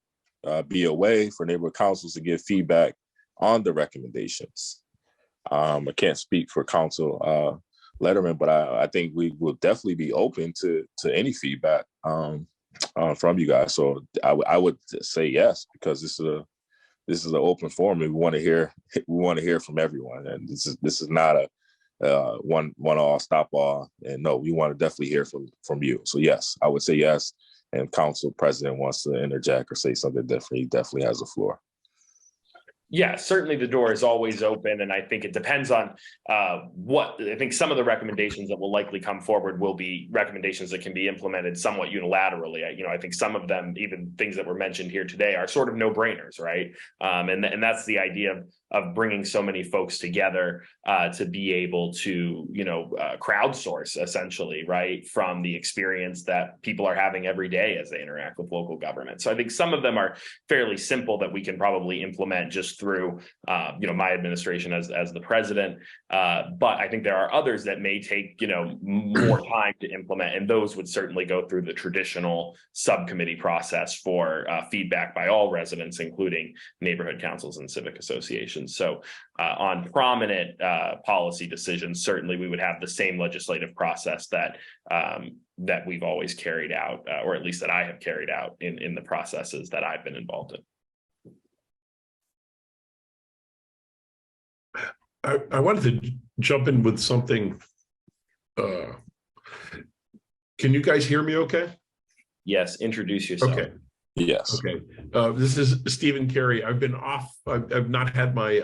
be a way for neighborhood councils to give feedback on the recommendations? I can't speak for Council Letterman, but I think we will definitely be open to any feedback from you guys. So I would say yes, because this is an open forum and we want to hear from everyone. And this is not a one all stop all. And no, we want to definitely hear from you. So yes, I would say yes. And Council President wants to interject or say something different, he definitely has the floor. Yeah, certainly the door is always open. And I think it depends on I think some of the recommendations that will likely come forward will be recommendations that can be implemented somewhat unilaterally. I think some of them, even things that were mentioned here today, are sort of no-brainers, right? And that's the idea of bringing so many folks together to be able to, crowdsource essentially, right, from the experience that people are having every day as they interact with local government. So I think some of them are fairly simple that we can probably implement just through, my administration as the president. But I think there are others that may take, more time to implement, and those would certainly go through the traditional subcommittee process for feedback by all residents, including neighborhood councils and civic associations. So on prominent policy decisions, certainly we would have the same legislative process that we've always carried out, or at least that I have carried out in the processes that I've been involved in. I wanted to jump in with something. Can you guys hear me okay? Yes, introduce yourself. Okay. Yes. Okay. This is Stephen Carey. I've been off. I've not had my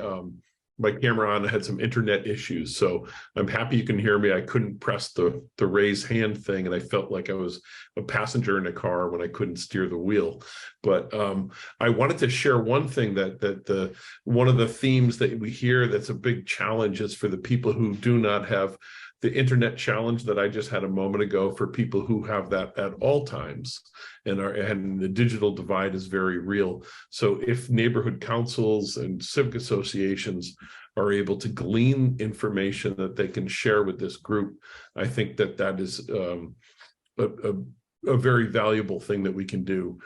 my camera on. I had some internet issues, so I'm happy you can hear me. I couldn't press the raise hand thing, and I felt like I was a passenger in a car when I couldn't steer the wheel. But I wanted to share one thing that one of the themes that we hear that's a big challenge is for the people who do not have the internet challenge that I just had a moment ago, for people who have that at all times, and the digital divide is very real. So if neighborhood councils and civic associations are able to glean information that they can share with this group, I think that is a very valuable thing that we can do.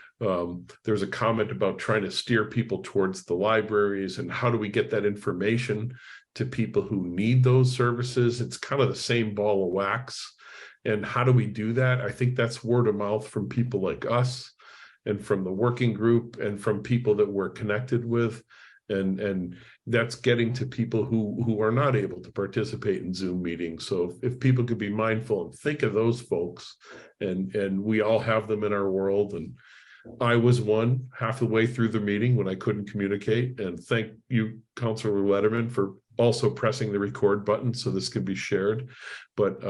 There's a comment about trying to steer people towards the libraries, and how do we get that information to people who need those services? It's kind of the same ball of wax. And how do we do that? I think that's word of mouth from people like us, and from the working group, and from people that we're connected with. And that's getting to people who are not able to participate in Zoom meetings. So if people could be mindful and think of those folks, and we all have them in our world. And I was one half the way through the meeting when I couldn't communicate. And thank you, Councilor Letterman, for also pressing the record button so this can be shared. But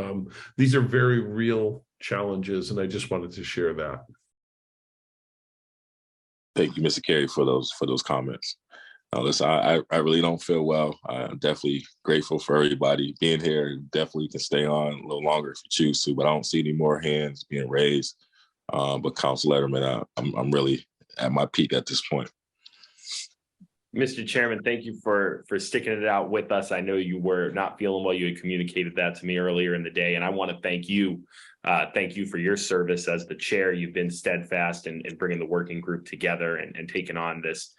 these are very real challenges, and I just wanted to share that. Thank you, Mr. Carey, for those comments. Listen, I really don't feel well. I'm definitely grateful for everybody being here. Definitely can stay on a little longer if you choose to, but I don't see any more hands being raised. But Council Letterman, I'm really at my peak at this point. Mr. Chairman, thank you for sticking it out with us. I know you were not feeling well. You had communicated that to me earlier in the day, and I want to thank you. Thank you for your service as the chair. You've been steadfast in bringing the working group together and taking on this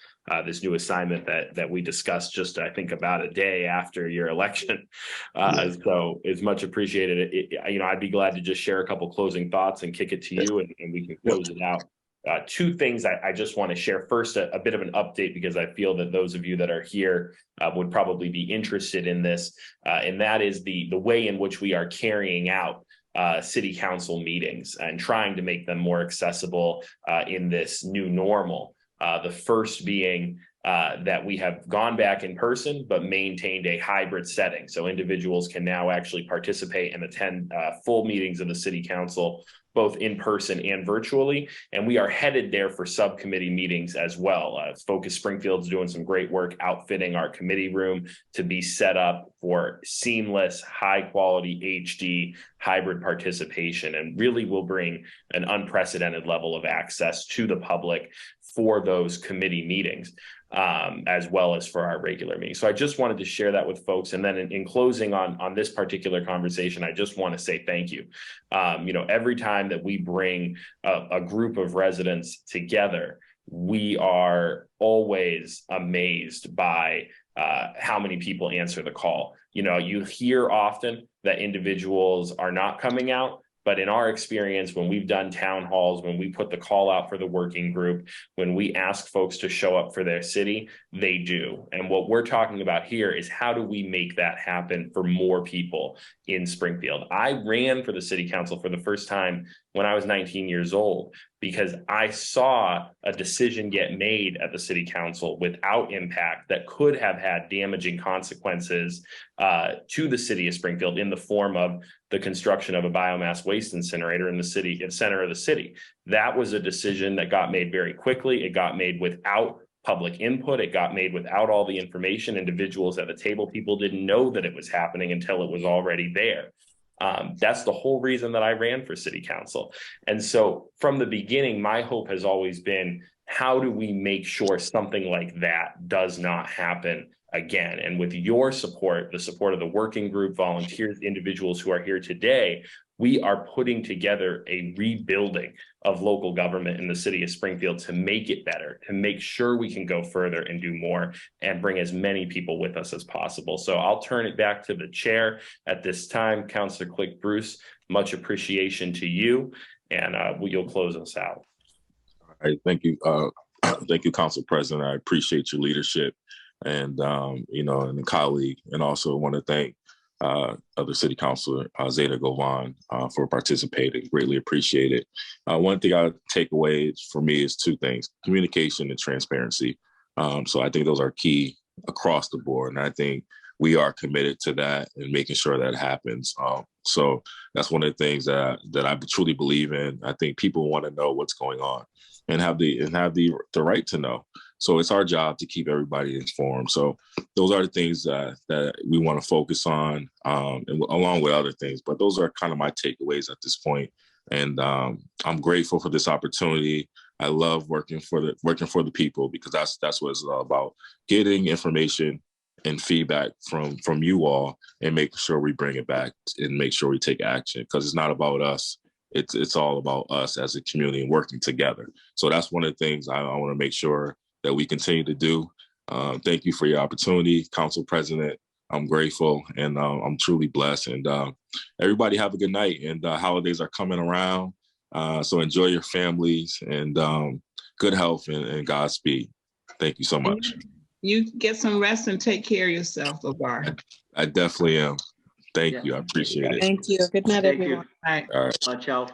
this new assignment that we discussed just, I think, about a day after your election. So it's much appreciated. I'd be glad to just share a couple closing thoughts and kick it to you, and we can close it out. Two things I just want to share. First, a bit of an update, because I feel that those of you that are here would probably be interested in this, and that is the way in which we are carrying out city council meetings and trying to make them more accessible in this new normal. The first being that we have gone back in person, but maintained a hybrid setting. So individuals can now actually participate and attend full meetings of the city council, both in person and virtually. And we are headed there for subcommittee meetings as well. Focus Springfield's doing some great work outfitting our committee room to be set up for seamless, high quality HD hybrid participation, and really will bring an unprecedented level of access to the public for those committee meetings, as well as for our regular meetings. So I just wanted to share that with folks. And then in closing on this particular conversation, I just want to say thank you. Every time that we bring a group of residents together, we are always amazed by how many people answer the call. You hear often that individuals are not coming out, but in our experience, when we've done town halls, when we put the call out for the working group, when we ask folks to show up for their city, they do. And what we're talking about here is, how do we make that happen for more people in Springfield? I ran for the city council for the first time when I was 19 years old, because I saw a decision get made at the city council without impact that could have had damaging consequences to the city of Springfield, in the form of the construction of a biomass waste incinerator in the center of the city. That was a decision that got made very quickly. It got made without public input. It got made without all the information. Individuals at the table, people didn't know that it was happening until it was already there. That's the whole reason that I ran for city council. And so from the beginning, my hope has always been, how do we make sure something like that does not happen again? And with your support, the support of the working group, volunteers, individuals who are here today, we are putting together a rebuilding of local government in the city of Springfield to make it better, to make sure we can go further and do more and bring as many people with us as possible. So I'll turn it back to the chair at this time. Councilor Click Bruce, much appreciation to you, and you'll close us out. All right, thank you. Thank you, Council President. I appreciate your leadership and, and the colleague, and also want to thank other City Councilor Zeta Govan for participating. Greatly appreciate it. One thing I take away for me is two things: communication and transparency. So I think those are key across the board, and I think we are committed to that and making sure that happens. So that's one of the things that I truly believe in. I think people want to know what's going on and have the right to know. So it's our job to keep everybody informed. So those are the things that we want to focus on, and along with other things. But those are kind of my takeaways at this point. And I'm grateful for this opportunity. I love working for the people, because that's what it's all about: getting information and feedback from you all, and making sure we bring it back and make sure we take action, because it's not about us. It's all about us as a community and working together. So that's one of the things I want to make sure that we continue to do. Thank you for your opportunity, Council President. I'm grateful, and I'm truly blessed. And everybody have a good night. And holidays are coming around, so enjoy your families, and good health and Godspeed. Thank you so much. You get some rest and take care of yourself, LeVar. I definitely am. Thank you. I appreciate it. Thank you. Good night, everyone. All right. All right. Watch out.